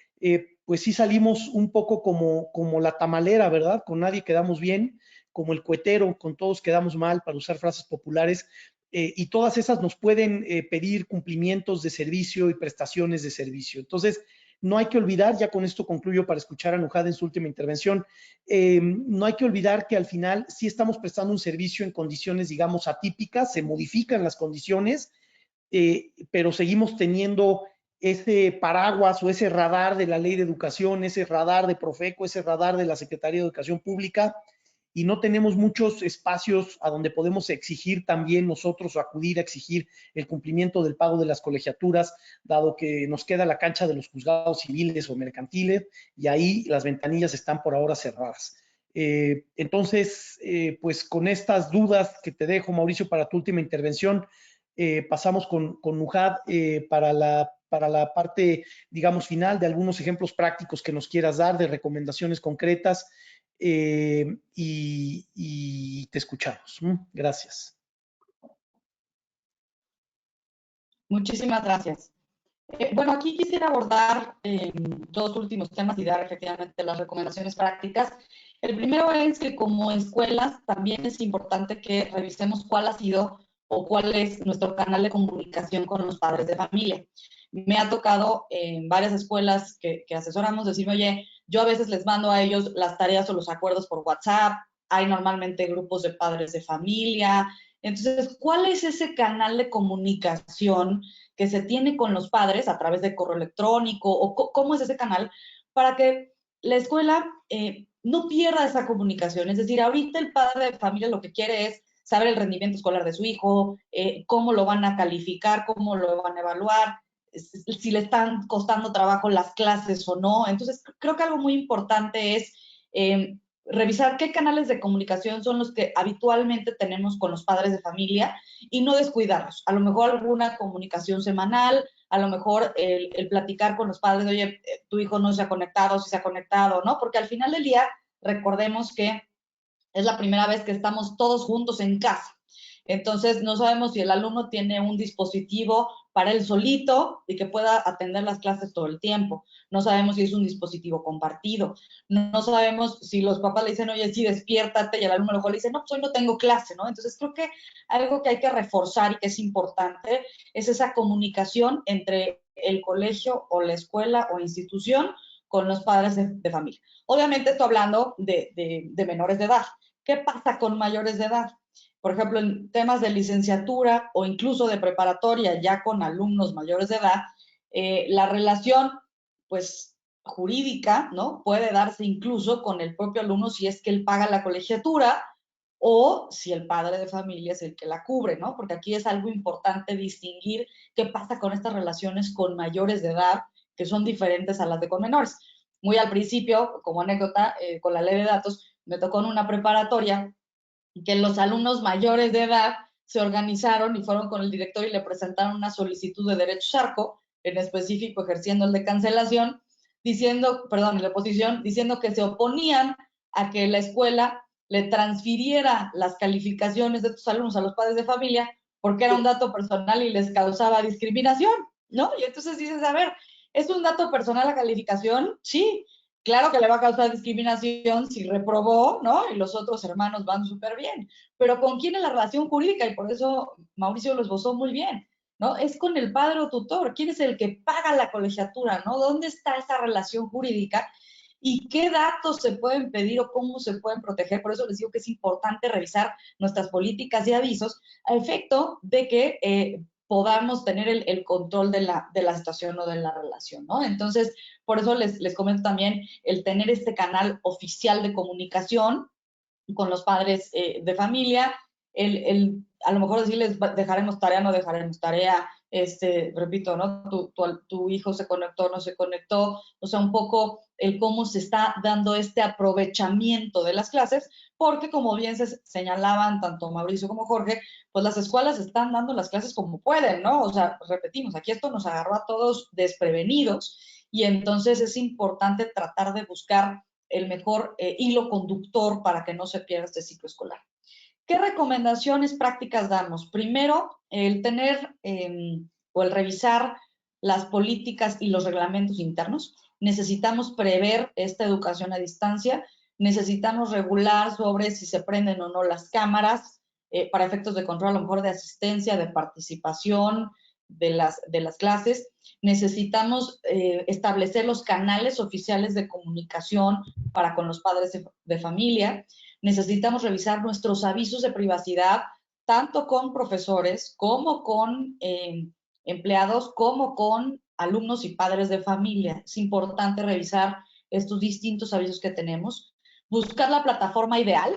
pues sí salimos un poco como la tamalera, ¿verdad? Con nadie quedamos bien, como el cuetero, con todos quedamos mal, para usar frases populares. Y todas esas nos pueden pedir cumplimientos de servicio y prestaciones de servicio. Entonces, no hay que olvidar, ya con esto concluyo para escuchar a Nuhad en su última intervención, no hay que olvidar que al final sí estamos prestando un servicio en condiciones, digamos, atípicas, se modifican las condiciones, pero seguimos teniendo ese paraguas o ese radar de la Ley de Educación, ese radar de Profeco, ese radar de la Secretaría de Educación Pública, y no tenemos muchos espacios a donde podemos exigir también nosotros o acudir a exigir el cumplimiento del pago de las colegiaturas, dado que nos queda la cancha de los juzgados civiles o mercantiles y ahí las ventanillas están por ahora cerradas. Entonces, pues con estas dudas que te dejo, Mauricio, para tu última intervención, pasamos con Nuhad para la parte, digamos, final de algunos ejemplos prácticos que nos quieras dar, de recomendaciones concretas, y te escuchamos. Gracias. Muchísimas gracias. Bueno, aquí quisiera abordar dos últimos temas y dar efectivamente las recomendaciones prácticas. El primero es que como escuelas también es importante que revisemos cuál ha sido o cuál es nuestro canal de comunicación con los padres de familia. Me ha tocado en varias escuelas que asesoramos decirme, oye, yo a veces les mando a ellos las tareas o los acuerdos por WhatsApp, hay normalmente grupos de padres de familia. Entonces, ¿cuál es ese canal de comunicación que se tiene con los padres a través de correo electrónico o cómo es ese canal para que la escuela no pierda esa comunicación? Es decir, ahorita el padre de familia lo que quiere es saber el rendimiento escolar de su hijo, cómo lo van a calificar, cómo lo van a evaluar, si le están costando trabajo las clases o no. Entonces, creo que algo muy importante es revisar qué canales de comunicación son los que habitualmente tenemos con los padres de familia y no descuidarlos. A lo mejor alguna comunicación semanal, a lo mejor el platicar con los padres de, oye, tu hijo no se ha conectado, si se ha conectado, ¿no? Porque al final del día, recordemos que es la primera vez que estamos todos juntos en casa. Entonces, no sabemos si el alumno tiene un dispositivo para él solito y que pueda atender las clases todo el tiempo. No sabemos si es un dispositivo compartido. No sabemos si los papás le dicen, oye, sí, despiértate, y el alumno a lo mejor le dice, no, pues hoy no tengo clase, ¿no? Entonces, creo que algo que hay que reforzar y que es importante es esa comunicación entre el colegio o la escuela o institución con los padres de familia. Obviamente, estoy hablando de menores de edad. ¿Qué pasa con mayores de edad? Por ejemplo, en temas de licenciatura o incluso de preparatoria ya con alumnos mayores de edad, la relación, pues, jurídica, ¿no? Puede darse incluso con el propio alumno si es que él paga la colegiatura o si el padre de familia es el que la cubre, ¿no? Porque aquí es algo importante distinguir qué pasa con estas relaciones con mayores de edad, que son diferentes a las de con menores. Muy al principio, como anécdota, con la ley de datos, me tocó en una preparatoria que los alumnos mayores de edad se organizaron y fueron con el director y le presentaron una solicitud de derecho charco, en específico ejerciendo el de cancelación, diciendo, perdón, la oposición, diciendo que se oponían a que la escuela le transfiriera las calificaciones de estos alumnos a los padres de familia porque era un dato personal y les causaba discriminación, ¿no? Y entonces dices, a ver, ¿es un dato personal la calificación? Sí, claro que le va a causar discriminación si reprobó, ¿no? Y los otros hermanos van súper bien. Pero ¿con quién es la relación jurídica? Y por eso Mauricio lo esbozó muy bien, ¿no? Es con el padre o tutor. ¿Quién es el que paga la colegiatura, ¿no? ¿Dónde está esa relación jurídica? ¿Y qué datos se pueden pedir o cómo se pueden proteger? Por eso les digo que es importante revisar nuestras políticas y avisos a efecto de que podamos tener el control de la situación o de la relación, ¿no? Entonces, por eso les comento también el tener este canal oficial de comunicación con los padres de familia, a lo mejor decirles dejaremos tarea, no dejaremos tarea, repito, ¿no? Tu hijo se conectó, no se conectó, o sea, un poco el cómo se está dando este aprovechamiento de las clases, porque como bien se señalaban tanto Mauricio como Jorge, pues las escuelas están dando las clases como pueden, ¿no? O sea, repetimos, aquí esto nos agarró a todos desprevenidos y entonces es importante tratar de buscar el mejor hilo conductor para que no se pierda este ciclo escolar. ¿Qué recomendaciones prácticas damos? Primero, el tener o el revisar las políticas y los reglamentos internos. Necesitamos prever esta educación a distancia. Necesitamos regular sobre si se prenden o no las cámaras para efectos de control, a lo mejor de asistencia, de participación de las clases. Necesitamos establecer los canales oficiales de comunicación para con los padres de familia. Necesitamos revisar nuestros avisos de privacidad, tanto con profesores como con empleados, como con alumnos y padres de familia. Es importante revisar estos distintos avisos que tenemos, buscar la plataforma ideal,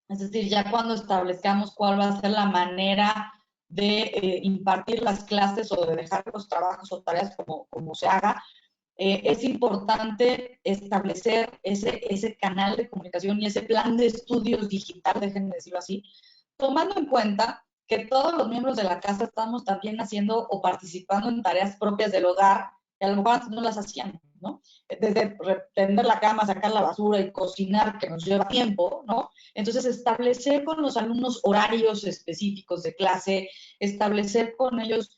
es decir, ya cuando establezcamos cuál va a ser la manera de impartir las clases o de dejar los trabajos o tareas como se haga, es importante establecer ese canal de comunicación y ese plan de estudios digital, déjenme decirlo así, tomando en cuenta que todos los miembros de la casa estamos también haciendo o participando en tareas propias del hogar, que a lo mejor antes no las hacían, ¿no? Desde tender la cama, sacar la basura y cocinar, que nos lleva tiempo, ¿no? Entonces, establecer con los alumnos horarios específicos de clase, establecer con ellos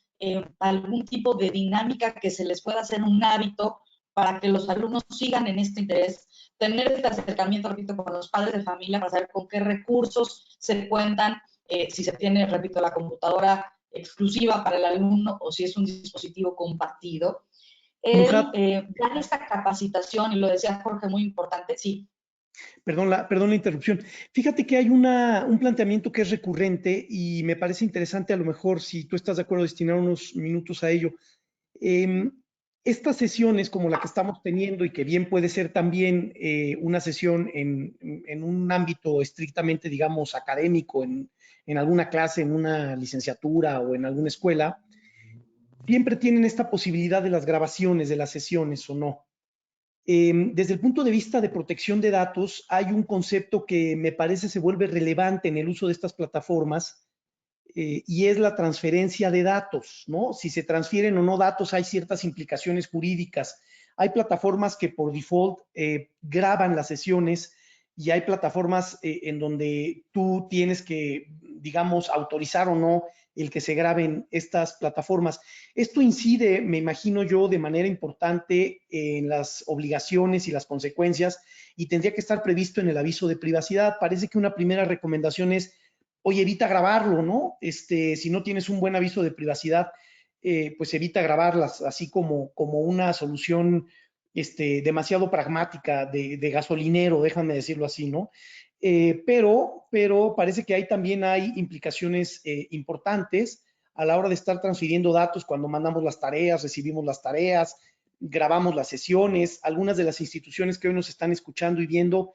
algún tipo de dinámica que se les pueda hacer un hábito para que los alumnos sigan en este interés, tener este acercamiento, repito, con los padres de familia para saber con qué recursos se cuentan, si se tiene, repito, la computadora exclusiva para el alumno o si es un dispositivo compartido. Dar esta capacitación, y lo decía Jorge, muy importante, sí. Perdón la interrupción. Fíjate que hay un planteamiento que es recurrente y me parece interesante, a lo mejor, si tú estás de acuerdo, destinar unos minutos a ello. Estas sesiones como la que estamos teniendo y que bien puede ser también una sesión en un ámbito estrictamente, digamos, académico, en alguna clase, en una licenciatura o en alguna escuela, siempre tienen esta posibilidad de las grabaciones de las sesiones o no. Desde el punto de vista de protección de datos, hay un concepto que me parece se vuelve relevante en el uso de estas plataformas y es la transferencia de datos, ¿no? Si se transfieren o no datos, hay ciertas implicaciones jurídicas. Hay plataformas que por default graban las sesiones y hay plataformas en donde tú tienes que, digamos, autorizar o no el que se graben estas plataformas. Esto incide, me imagino yo, de manera importante en las obligaciones y las consecuencias y tendría que estar previsto en el aviso de privacidad. Parece que una primera recomendación es, oye, evita grabarlo, ¿no? Si no tienes un buen aviso de privacidad, pues evita grabarlas, así como una solución demasiado pragmática de gasolinero, déjame decirlo así, ¿no? Pero parece que ahí también hay implicaciones importantes a la hora de estar transfiriendo datos cuando mandamos las tareas, recibimos las tareas, grabamos las sesiones. Algunas de las instituciones que hoy nos están escuchando y viendo,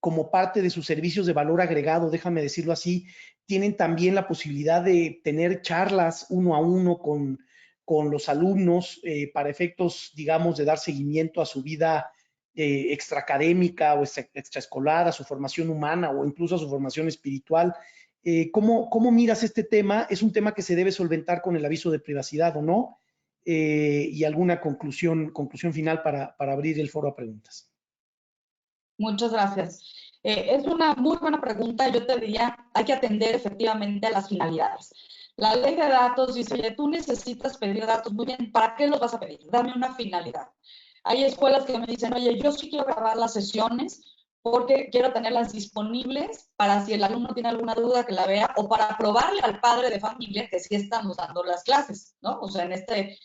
como parte de sus servicios de valor agregado, déjame decirlo así, tienen también la posibilidad de tener charlas uno a uno con los alumnos para efectos, digamos, de dar seguimiento a su vida extraacadémica o extraescolar, a su formación humana o incluso a su formación espiritual. ¿Cómo miras este tema? ¿Es un tema que se debe solventar con el aviso de privacidad o no? Y alguna conclusión final para abrir el foro a preguntas. Muchas gracias. Es una muy buena pregunta. Yo te diría, hay que atender efectivamente a las finalidades. La ley de datos dice, oye, tú necesitas pedir datos. Muy bien, ¿para qué los vas a pedir? Dame una finalidad. Hay escuelas que me dicen, oye, yo sí quiero grabar las sesiones porque quiero tenerlas disponibles para si el alumno tiene alguna duda que la vea o para probarle al padre de familia que sí estamos dando las clases, ¿no? O sea, en este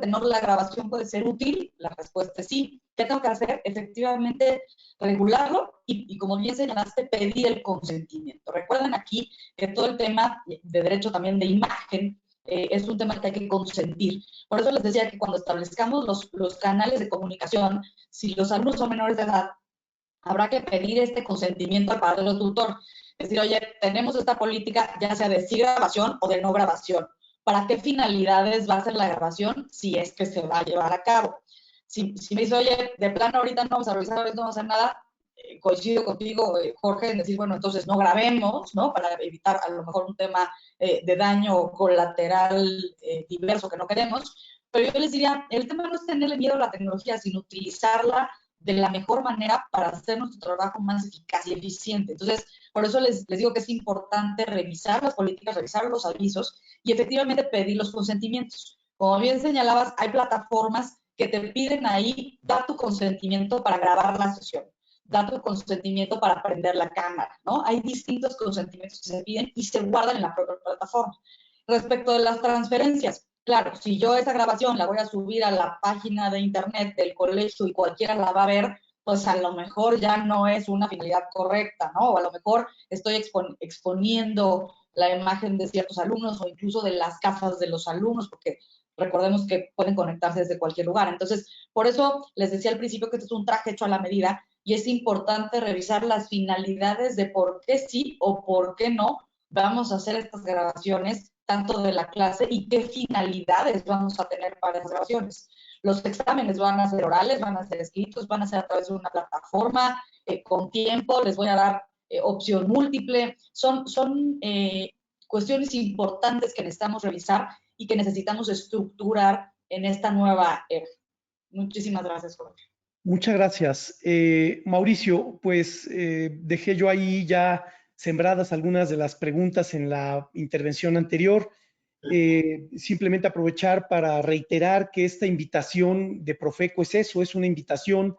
tenor la grabación puede ser útil. La respuesta es sí. ¿Qué tengo que hacer? Efectivamente, regularlo y como bien señalaste, pedir el consentimiento. Recuerden aquí que todo el tema de derecho también de imagen es un tema que hay que consentir. Por eso les decía que cuando establezcamos los canales de comunicación, si los alumnos son menores de edad, habrá que pedir este consentimiento al padre o tutor. Es decir, oye, tenemos esta política ya sea de sí grabación o de no grabación. ¿Para qué finalidades va a ser la grabación si es que se va a llevar a cabo? Si me dice, oye, de plano ahorita no vamos a revisar, no vamos a hacer nada, coincido contigo, Jorge, en decir, bueno, entonces no grabemos, ¿no? Para evitar a lo mejor un tema de daño colateral diverso que no queremos. Pero yo les diría, el tema no es tenerle miedo a la tecnología, sino utilizarla de la mejor manera para hacer nuestro trabajo más eficaz y eficiente. Entonces, por eso les digo que es importante revisar las políticas, revisar los avisos y efectivamente pedir los consentimientos. Como bien señalabas, hay plataformas que te piden ahí, da tu consentimiento para grabar la sesión, da tu consentimiento para prender la cámara, ¿no? Hay distintos consentimientos que se piden y se guardan en la propia plataforma. Respecto de las transferencias, claro, si yo esa grabación la voy a subir a la página de internet del colegio y cualquiera la va a ver, pues a lo mejor ya no es una finalidad correcta, ¿no? O a lo mejor estoy exponiendo la imagen de ciertos alumnos o incluso de las casas de los alumnos, porque recordemos que pueden conectarse desde cualquier lugar. Entonces, por eso les decía al principio que este es un traje hecho a la medida y es importante revisar las finalidades de por qué sí o por qué no vamos a hacer estas grabaciones, tanto de la clase y qué finalidades vamos a tener para esas grabaciones. Los exámenes van a ser orales, van a ser escritos, van a ser a través de una plataforma, con tiempo, les voy a dar opción múltiple. Son cuestiones importantes que necesitamos revisar y que necesitamos estructurar en esta nueva era. Muchísimas gracias, Jorge. Muchas gracias. Mauricio, pues dejé yo ahí ya sembradas algunas de las preguntas en la intervención anterior. Simplemente aprovechar para reiterar que esta invitación de Profeco es eso, es una invitación,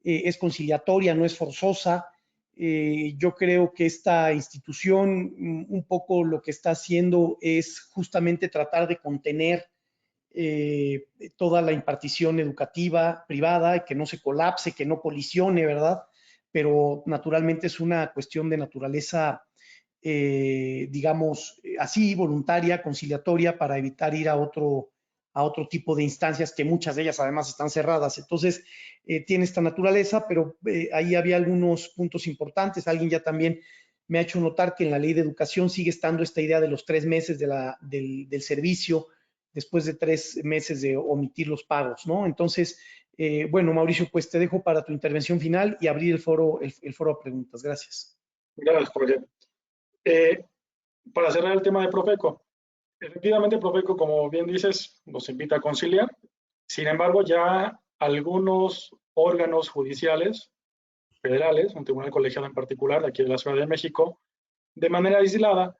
es conciliatoria, no es forzosa. Yo creo que esta institución un poco lo que está haciendo es justamente tratar de contener toda la impartición educativa privada, que no se colapse, que no colisione, ¿verdad? Pero naturalmente es una cuestión de naturaleza, digamos, así, voluntaria, conciliatoria, para evitar ir a otro tipo de instancias, que muchas de ellas además están cerradas. Entonces, tiene esta naturaleza, pero ahí había algunos puntos importantes. Alguien ya también me ha hecho notar que en la ley de educación sigue estando esta idea de los 3 meses del servicio, después de 3 meses de omitir los pagos, ¿no? Entonces, bueno, Mauricio, pues te dejo para tu intervención final y abrir el foro a preguntas. Gracias. Gracias, Jorge. Para cerrar el tema de Profeco, efectivamente Profeco, como bien dices, nos invita a conciliar. Sin embargo, ya algunos órganos judiciales federales, un tribunal colegiado en particular, de aquí de la Ciudad de México, de manera aislada,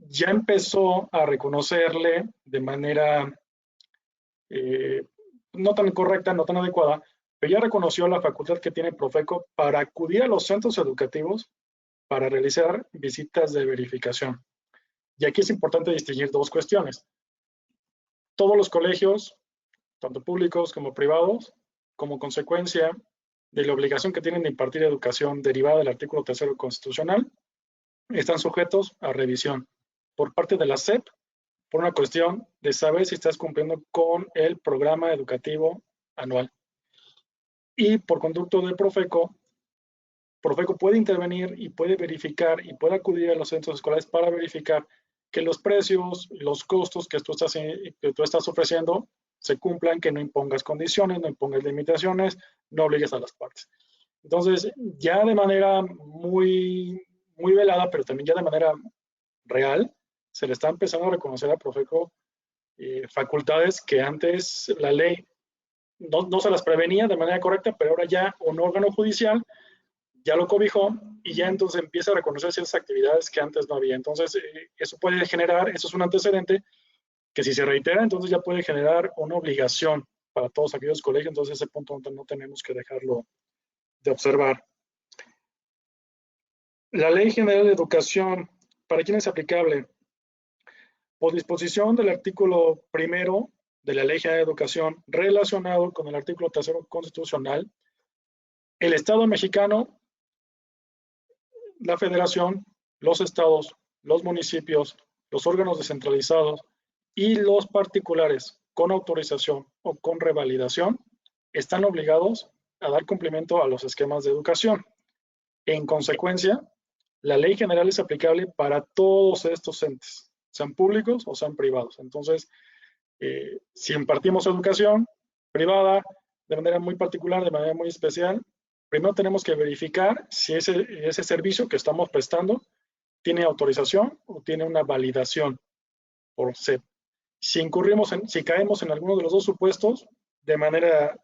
ya empezó a reconocerle de manera no tan correcta, no tan adecuada, pero ya reconoció la facultad que tiene Profeco para acudir a los centros educativos para realizar visitas de verificación. Y aquí es importante distinguir dos cuestiones. Todos los colegios, tanto públicos como privados, como consecuencia de la obligación que tienen de impartir educación derivada del artículo 3º constitucional, están sujetos a revisión por parte de la SEP, por una cuestión de saber si estás cumpliendo con el programa educativo anual. Y por conducto de Profeco, Profeco puede intervenir y puede verificar y puede acudir a los centros escolares para verificar que los precios, los costos que tú estás ofreciendo se cumplan, que no impongas condiciones, no impongas limitaciones, no obligues a las partes. Entonces, ya de manera muy velada, pero también ya de manera real, se le está empezando a reconocer a Profeco facultades que antes la ley no se las prevenía de manera correcta, pero ahora ya un órgano judicial ya lo cobijó y ya entonces empieza a reconocer ciertas actividades que antes no había. Entonces, eso puede generar, eso es un antecedente que si se reitera, entonces ya puede generar una obligación para todos aquellos colegios. Entonces, ese punto no tenemos que dejarlo de observar. La Ley General de Educación, ¿para quién es aplicable? Por disposición del artículo 1º de la Ley General de Educación, relacionado con el artículo 3º constitucional, el Estado mexicano, la Federación, los estados, los municipios, los órganos descentralizados y los particulares con autorización o con revalidación están obligados a dar cumplimiento a los esquemas de educación. En consecuencia, la ley general es aplicable para todos estos entes, sean públicos o sean privados. Entonces, si impartimos educación privada de manera muy particular, de manera muy especial, primero tenemos que verificar si ese servicio que estamos prestando tiene autorización o tiene una validación por SEP. Si caemos en alguno de los dos supuestos, de manera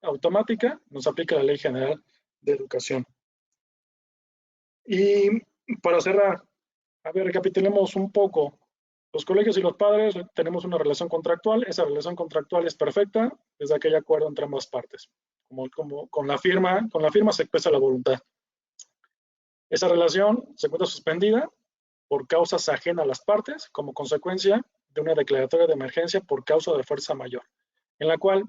automática nos aplica la Ley General de Educación. Y para cerrar, a ver, recapitulemos un poco. Los colegios y los padres tenemos una relación contractual. Esa relación contractual es perfecta desde aquel acuerdo entre ambas partes. Como con la firma se expresa la voluntad. Esa relación se encuentra suspendida por causas ajenas a las partes como consecuencia de una declaratoria de emergencia por causa de fuerza mayor, en la cual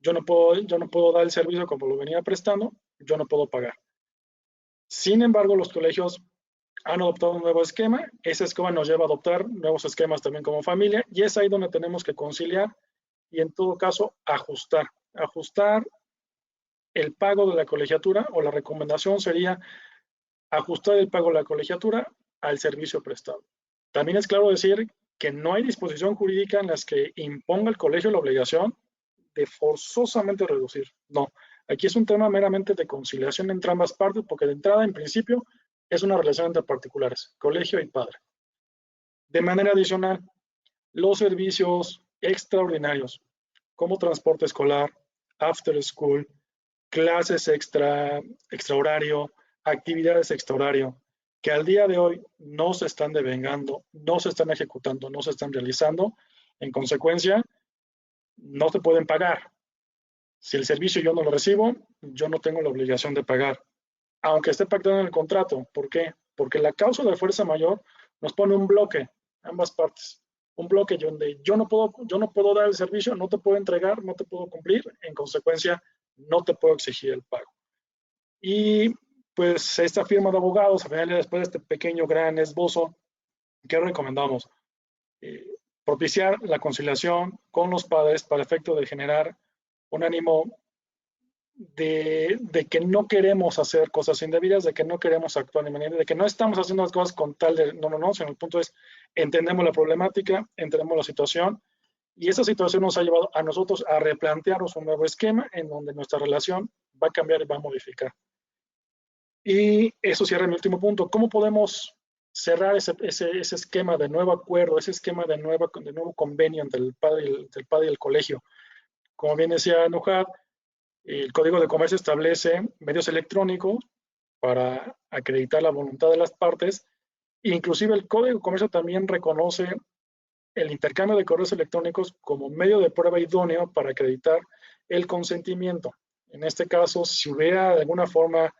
yo no puedo dar el servicio como lo venía prestando, yo no puedo pagar. Sin embargo, los colegios han adoptado un nuevo esquema, ese esquema nos lleva a adoptar nuevos esquemas también como familia, y es ahí donde tenemos que conciliar y en todo caso ajustar el pago de la colegiatura, o la recomendación sería ajustar el pago de la colegiatura al servicio prestado. También es claro decir que no hay disposición jurídica en las que imponga el colegio la obligación de forzosamente reducir. No, aquí es un tema meramente de conciliación entre ambas partes, porque de entrada, en principio, es una relación entre particulares, colegio y padre. De manera adicional, los servicios extraordinarios, como transporte escolar, after school, clases extra horario, actividades extra horario, que al día de hoy no se están devengando, no se están ejecutando, no se están realizando, en consecuencia, no se pueden pagar. Si el servicio yo no lo recibo, yo no tengo la obligación de pagar, aunque esté pactado en el contrato. ¿Por qué? Porque la causa de fuerza mayor nos pone un bloque, ambas partes, un bloque donde yo no puedo dar el servicio, no te puedo entregar, no te puedo cumplir, en consecuencia, no te puedo exigir el pago. Y pues esta firma de abogados, al final, después de este pequeño gran esbozo, ¿qué recomendamos? Propiciar la conciliación con los padres para efecto de generar un ánimo de que no queremos hacer cosas indebidas, de que no queremos actuar de manera, de que no estamos haciendo las cosas con tal de, no, sino el punto es, entendemos la problemática, entendemos la situación, y esa situación nos ha llevado a nosotros a replantearnos un nuevo esquema en donde nuestra relación va a cambiar y va a modificar. Y eso cierra mi último punto. ¿Cómo podemos cerrar ese esquema de nuevo acuerdo, ese esquema de nuevo convenio entre el padre y el colegio? Como bien decía Nuhat, el Código de Comercio establece medios electrónicos para acreditar la voluntad de las partes. Inclusive el Código de Comercio también reconoce el intercambio de correos electrónicos como medio de prueba idóneo para acreditar el consentimiento. En este caso, si hubiera de alguna forma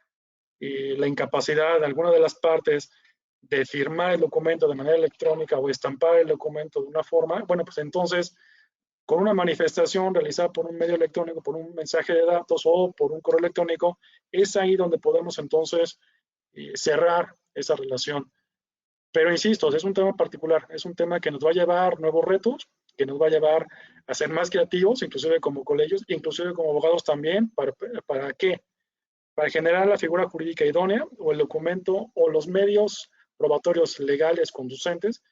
la incapacidad de alguna de las partes de firmar el documento de manera electrónica o estampar el documento de una forma, bueno, pues entonces, con una manifestación realizada por un medio electrónico, por un mensaje de datos o por un correo electrónico, es ahí donde podemos entonces cerrar esa relación. Pero insisto, es un tema particular, es un tema que nos va a llevar nuevos retos, que nos va a llevar a ser más creativos, inclusive como colegios, inclusive como abogados también. ¿Para qué? Para generar la figura jurídica idónea o el documento o los medios probatorios legales conducentes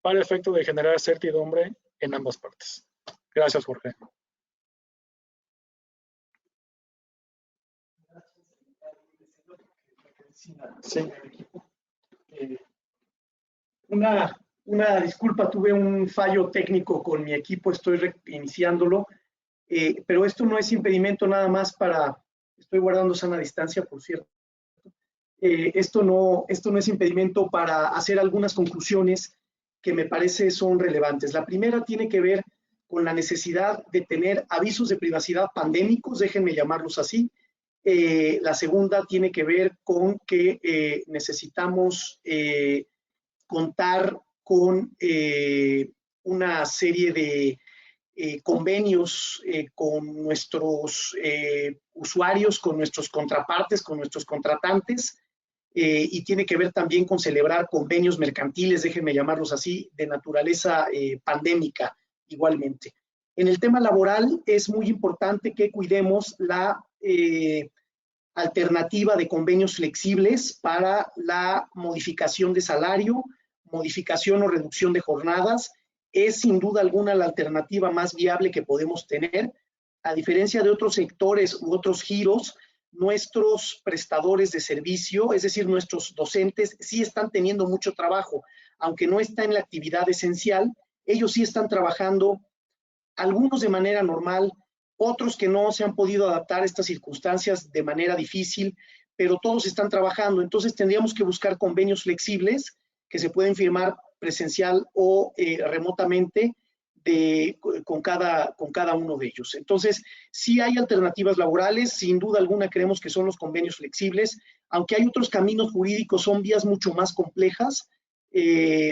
para el efecto de generar certidumbre en ambas partes. Gracias, Jorge. Sí. Una disculpa, tuve un fallo técnico con mi equipo, estoy reiniciándolo, pero esto no es impedimento nada más para, estoy guardando sana distancia, por cierto. Esto no es impedimento para hacer algunas conclusiones que me parece son relevantes. La primera tiene que ver con la necesidad de tener avisos de privacidad pandémicos, déjenme llamarlos así. La segunda tiene que ver con que necesitamos contar con una serie de convenios con nuestros usuarios, con nuestros contrapartes, con nuestros contratantes, y tiene que ver también con celebrar convenios mercantiles, déjenme llamarlos así, de naturaleza pandémica igualmente. En el tema laboral es muy importante que cuidemos la alternativa de convenios flexibles para la modificación de salario, modificación o reducción de jornadas. Es sin duda alguna la alternativa más viable que podemos tener. A diferencia de otros sectores u otros giros, nuestros prestadores de servicio, es decir, nuestros docentes, sí están teniendo mucho trabajo. Aunque no está en la actividad esencial, ellos sí están trabajando, algunos de manera normal, otros que no se han podido adaptar a estas circunstancias de manera difícil, pero todos están trabajando. Entonces tendríamos que buscar convenios flexibles que se pueden firmar presencial o remotamente con cada uno de ellos. Entonces, sí hay alternativas laborales, sin duda alguna creemos que son los convenios flexibles, aunque hay otros caminos jurídicos, son vías mucho más complejas,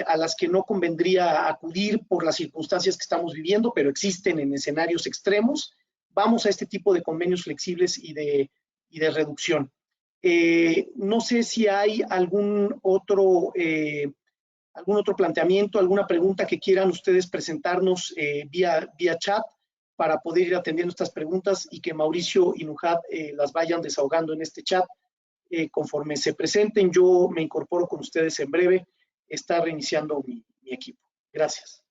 a las que no convendría acudir por las circunstancias que estamos viviendo, pero existen en escenarios extremos. Vamos a este tipo de convenios flexibles y de reducción. No sé si hay algún otro planteamiento, alguna pregunta que quieran ustedes presentarnos vía chat para poder ir atendiendo estas preguntas y que Mauricio y Nuhat las vayan desahogando en este chat. Conforme se presenten, yo me incorporo con ustedes en breve. Está reiniciando mi equipo. Gracias.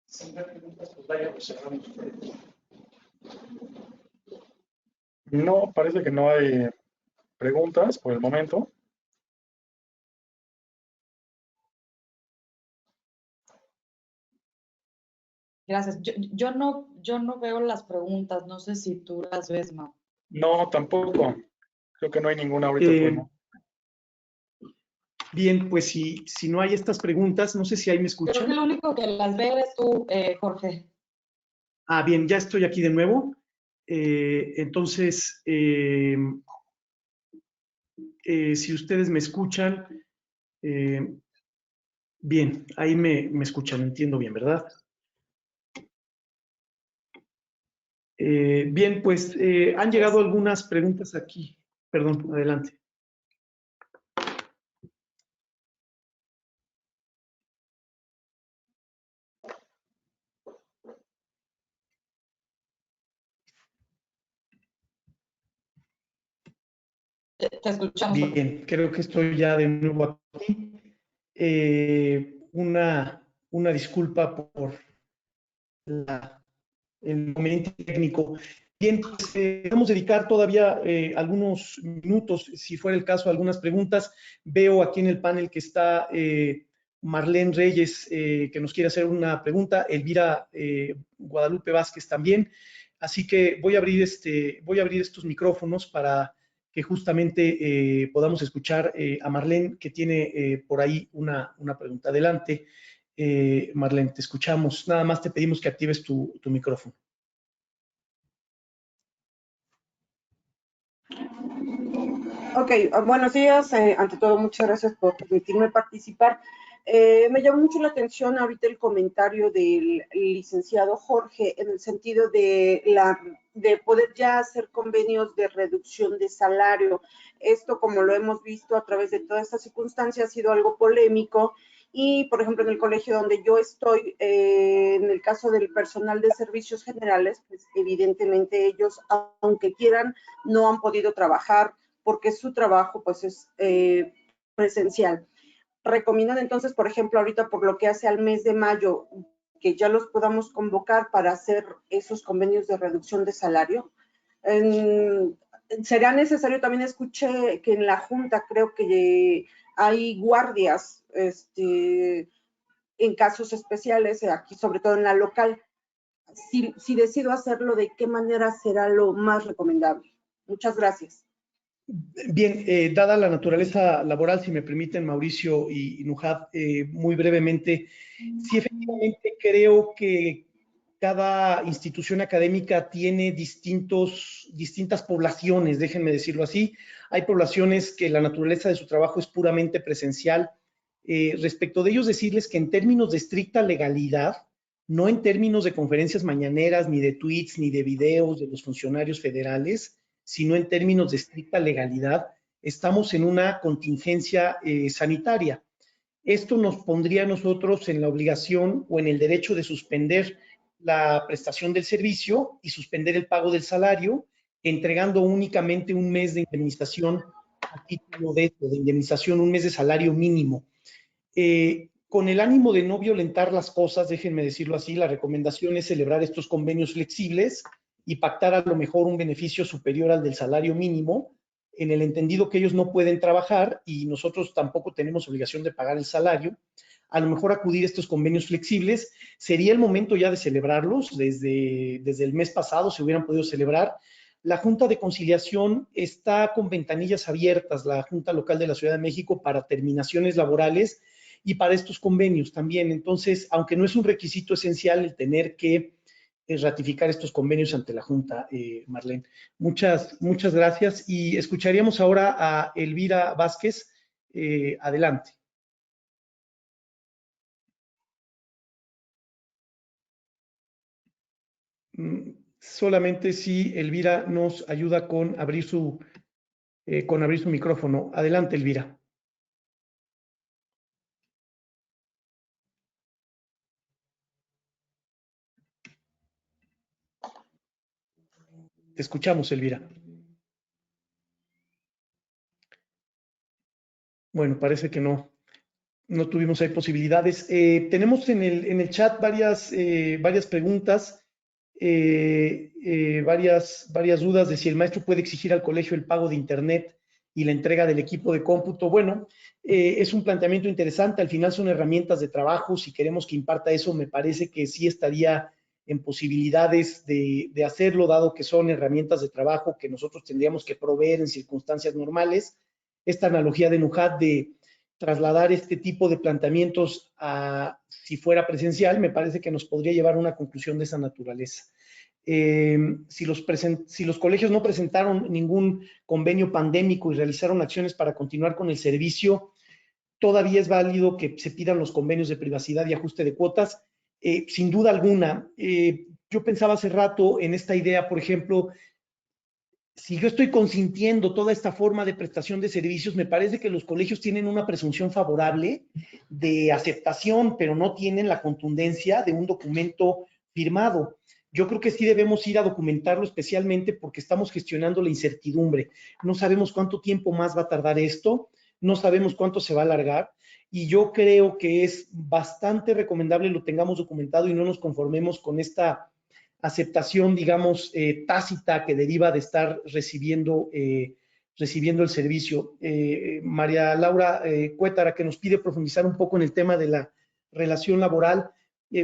Si no hay preguntas, pues vayan observando ustedes. No, parece que no hay preguntas por el momento. Gracias. Yo no veo las preguntas, no sé si tú las ves, Mau. No, tampoco. Creo que no hay ninguna ahorita por el momento. Bien, pues si no hay estas preguntas, no sé si ahí me escuchan. Creo que lo único que las ve es tú, Jorge. Bien, ya estoy aquí de nuevo. Entonces, si ustedes me escuchan, bien, ahí me escuchan, entiendo bien, ¿verdad? Bien, pues han llegado algunas preguntas aquí. Perdón, adelante. Te escuchamos. Bien, creo que estoy ya de nuevo aquí. Una disculpa por el inconveniente técnico. Bien, pues, vamos a dedicar todavía algunos minutos, si fuera el caso, algunas preguntas. Veo aquí en el panel que está Marlene Reyes, que nos quiere hacer una pregunta, Elvira Guadalupe Vázquez también. Así que voy a abrir estos micrófonos para que justamente podamos escuchar a Marlene, que tiene por ahí una pregunta. Adelante, Marlene, te escuchamos. Nada más te pedimos que actives tu micrófono. Ok, buenos días. Ante todo, muchas gracias por permitirme participar. Me llamó mucho la atención ahorita el comentario del licenciado Jorge en el sentido de poder ya hacer convenios de reducción de salario. Esto, como lo hemos visto a través de toda esta circunstancia, ha sido algo polémico. Y, por ejemplo, en el colegio donde yo estoy, en el caso del personal de servicios generales, pues evidentemente ellos, aunque quieran, no han podido trabajar porque su trabajo pues es presencial. Recomiendan entonces, por ejemplo, ahorita por lo que hace al mes de mayo, que ya los podamos convocar para hacer esos convenios de reducción de salario. Será necesario, también escuché que en la Junta creo que hay guardias en casos especiales, aquí sobre todo en la local. Si decido hacerlo, ¿de qué manera será lo más recomendable? Muchas gracias. Bien, dada la naturaleza laboral, si me permiten, Mauricio y Nuhat, muy brevemente, sí, efectivamente creo que cada institución académica tiene distintas poblaciones, déjenme decirlo así. Hay poblaciones que la naturaleza de su trabajo es puramente presencial. Respecto de ellos, decirles que en términos de estricta legalidad, no en términos de conferencias mañaneras, ni de tweets, ni de videos de los funcionarios federales, sino en términos de estricta legalidad, estamos en una contingencia sanitaria. Esto nos pondría a nosotros en la obligación o en el derecho de suspender la prestación del servicio y suspender el pago del salario, entregando únicamente un mes de indemnización a título de indemnización, un mes de salario mínimo. Con el ánimo de no violentar las cosas, déjenme decirlo así, la recomendación es celebrar estos convenios flexibles y pactar a lo mejor un beneficio superior al del salario mínimo, en el entendido que ellos no pueden trabajar y nosotros tampoco tenemos obligación de pagar el salario. A lo mejor acudir a estos convenios flexibles, sería el momento ya de celebrarlos, desde el mes pasado se hubieran podido celebrar. La Junta de Conciliación está con ventanillas abiertas, la Junta Local de la Ciudad de México, para terminaciones laborales y para estos convenios también. Entonces, aunque no es un requisito esencial el tener que ratificar estos convenios ante la Junta, Marlene. Muchas gracias. Y escucharíamos ahora a Elvira Vázquez. Adelante. Solamente si Elvira nos ayuda con abrir su micrófono. Adelante, Elvira. Te escuchamos, Elvira. Bueno, parece que no tuvimos ahí posibilidades. Tenemos en el chat varias preguntas, varias dudas de si el maestro puede exigir al colegio el pago de internet y la entrega del equipo de cómputo. Bueno, es un planteamiento interesante. Al final son herramientas de trabajo. Si queremos que imparta eso, me parece que sí estaría en posibilidades de hacerlo, dado que son herramientas de trabajo que nosotros tendríamos que proveer en circunstancias normales. Esta analogía de NUJAT de trasladar este tipo de planteamientos a si fuera presencial, me parece que nos podría llevar a una conclusión de esa naturaleza. Si los colegios no presentaron ningún convenio pandémico y realizaron acciones para continuar con el servicio, todavía es válido que se pidan los convenios de privacidad y ajuste de cuotas. Sin duda alguna, yo pensaba hace rato en esta idea, por ejemplo, si yo estoy consintiendo toda esta forma de prestación de servicios, me parece que los colegios tienen una presunción favorable de aceptación, pero no tienen la contundencia de un documento firmado. Yo creo que sí debemos ir a documentarlo, especialmente porque estamos gestionando la incertidumbre. No sabemos cuánto tiempo más va a tardar esto, no sabemos cuánto se va a alargar, y yo creo que es bastante recomendable lo tengamos documentado y no nos conformemos con esta aceptación, digamos, tácita que deriva de estar recibiendo el servicio. María Laura Cuétara, que nos pide profundizar un poco en el tema de la relación laboral.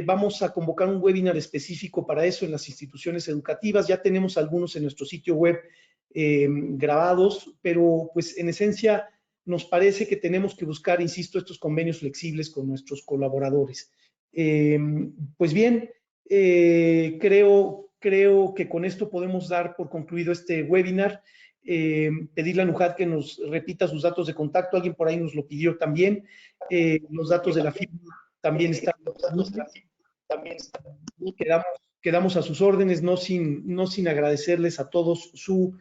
Vamos a convocar un webinar específico para eso en las instituciones educativas. Ya tenemos algunos en nuestro sitio web grabados, pero pues en esencia nos parece que tenemos que buscar, insisto, estos convenios flexibles con nuestros colaboradores. Pues bien, creo que con esto podemos dar por concluido este webinar. Pedirle a NUJAT que nos repita sus datos de contacto. Alguien por ahí nos lo pidió también. Los datos de la firma también están. Quedamos a sus órdenes, no sin agradecerles a todos su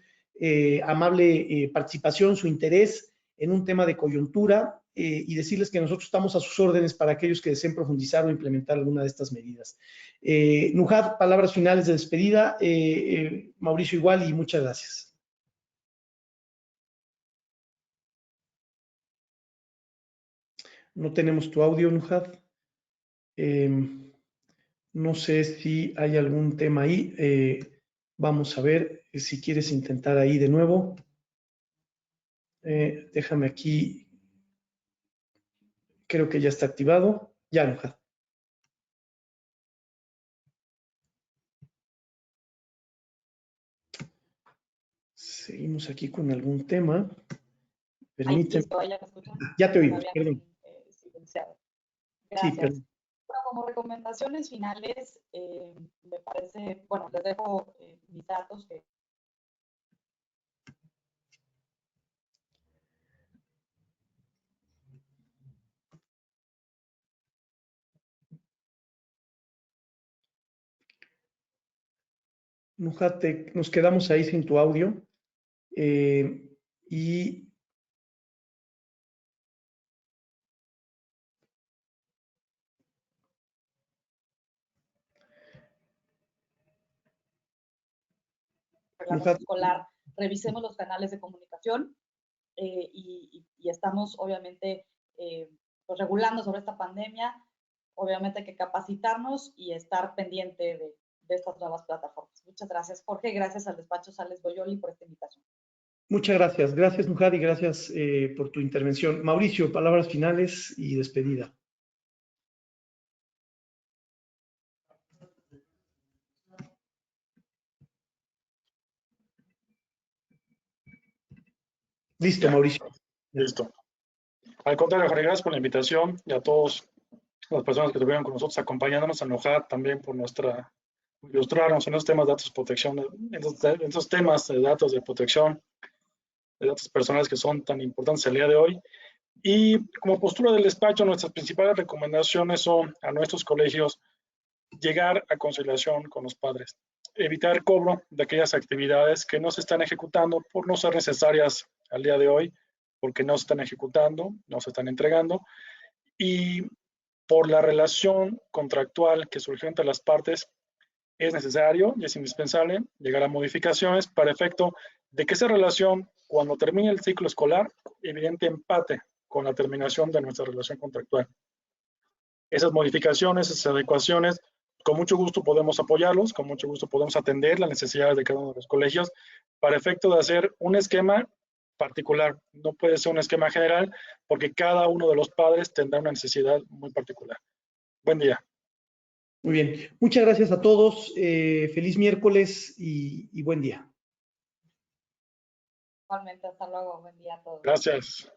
amable participación, su interés en un tema de coyuntura, y decirles que nosotros estamos a sus órdenes para aquellos que deseen profundizar o implementar alguna de estas medidas. NUJAT, palabras finales de despedida. Mauricio, igual, y muchas gracias. No tenemos tu audio, NUJAT. No sé si hay algún tema ahí. Vamos a ver si quieres intentar ahí de nuevo. Déjame aquí. Creo que ya está activado. Ya, NUJAT. Seguimos aquí con algún tema. Permíteme. Ya te oímos, perdón. Gracias. Sí, perdón. Bueno, como recomendaciones finales, me parece, bueno, les dejo mis datos que NUJAT, nos quedamos ahí sin tu audio. Y escolar, revisemos los canales de comunicación y estamos obviamente pues, regulando sobre esta pandemia. Obviamente hay que capacitarnos y estar pendiente de estas nuevas plataformas. Muchas gracias, Jorge. Gracias al despacho Sales Boyoli por esta invitación. Muchas gracias. Gracias, NUJAT, y gracias por tu intervención. Mauricio, palabras finales y despedida. Listo, ya. Mauricio. Listo. Al contrario, Jorge, gracias por la invitación y a todas las personas que estuvieron con nosotros acompañándonos, a NUJAT también por nuestra ilustrarnos en los temas de datos de protección, en esos temas de datos de protección, de datos personales que son tan importantes el día de hoy. Y como postura del despacho, nuestras principales recomendaciones son a nuestros colegios llegar a conciliación con los padres, evitar cobro de aquellas actividades que no se están ejecutando por no ser necesarias al día de hoy, porque no se están ejecutando, no se están entregando, y por la relación contractual que surgió entre las partes, es necesario y es indispensable llegar a modificaciones para efecto de que esa relación, cuando termine el ciclo escolar, evidente empate con la terminación de nuestra relación contractual. Esas modificaciones, esas adecuaciones, con mucho gusto podemos apoyarlos, con mucho gusto podemos atender las necesidades de cada uno de los colegios para efecto de hacer un esquema particular. No puede ser un esquema general porque cada uno de los padres tendrá una necesidad muy particular. Buen día. Muy bien. Muchas gracias a todos. Feliz miércoles y buen día. Igualmente, hasta luego. Buen día a todos. Gracias.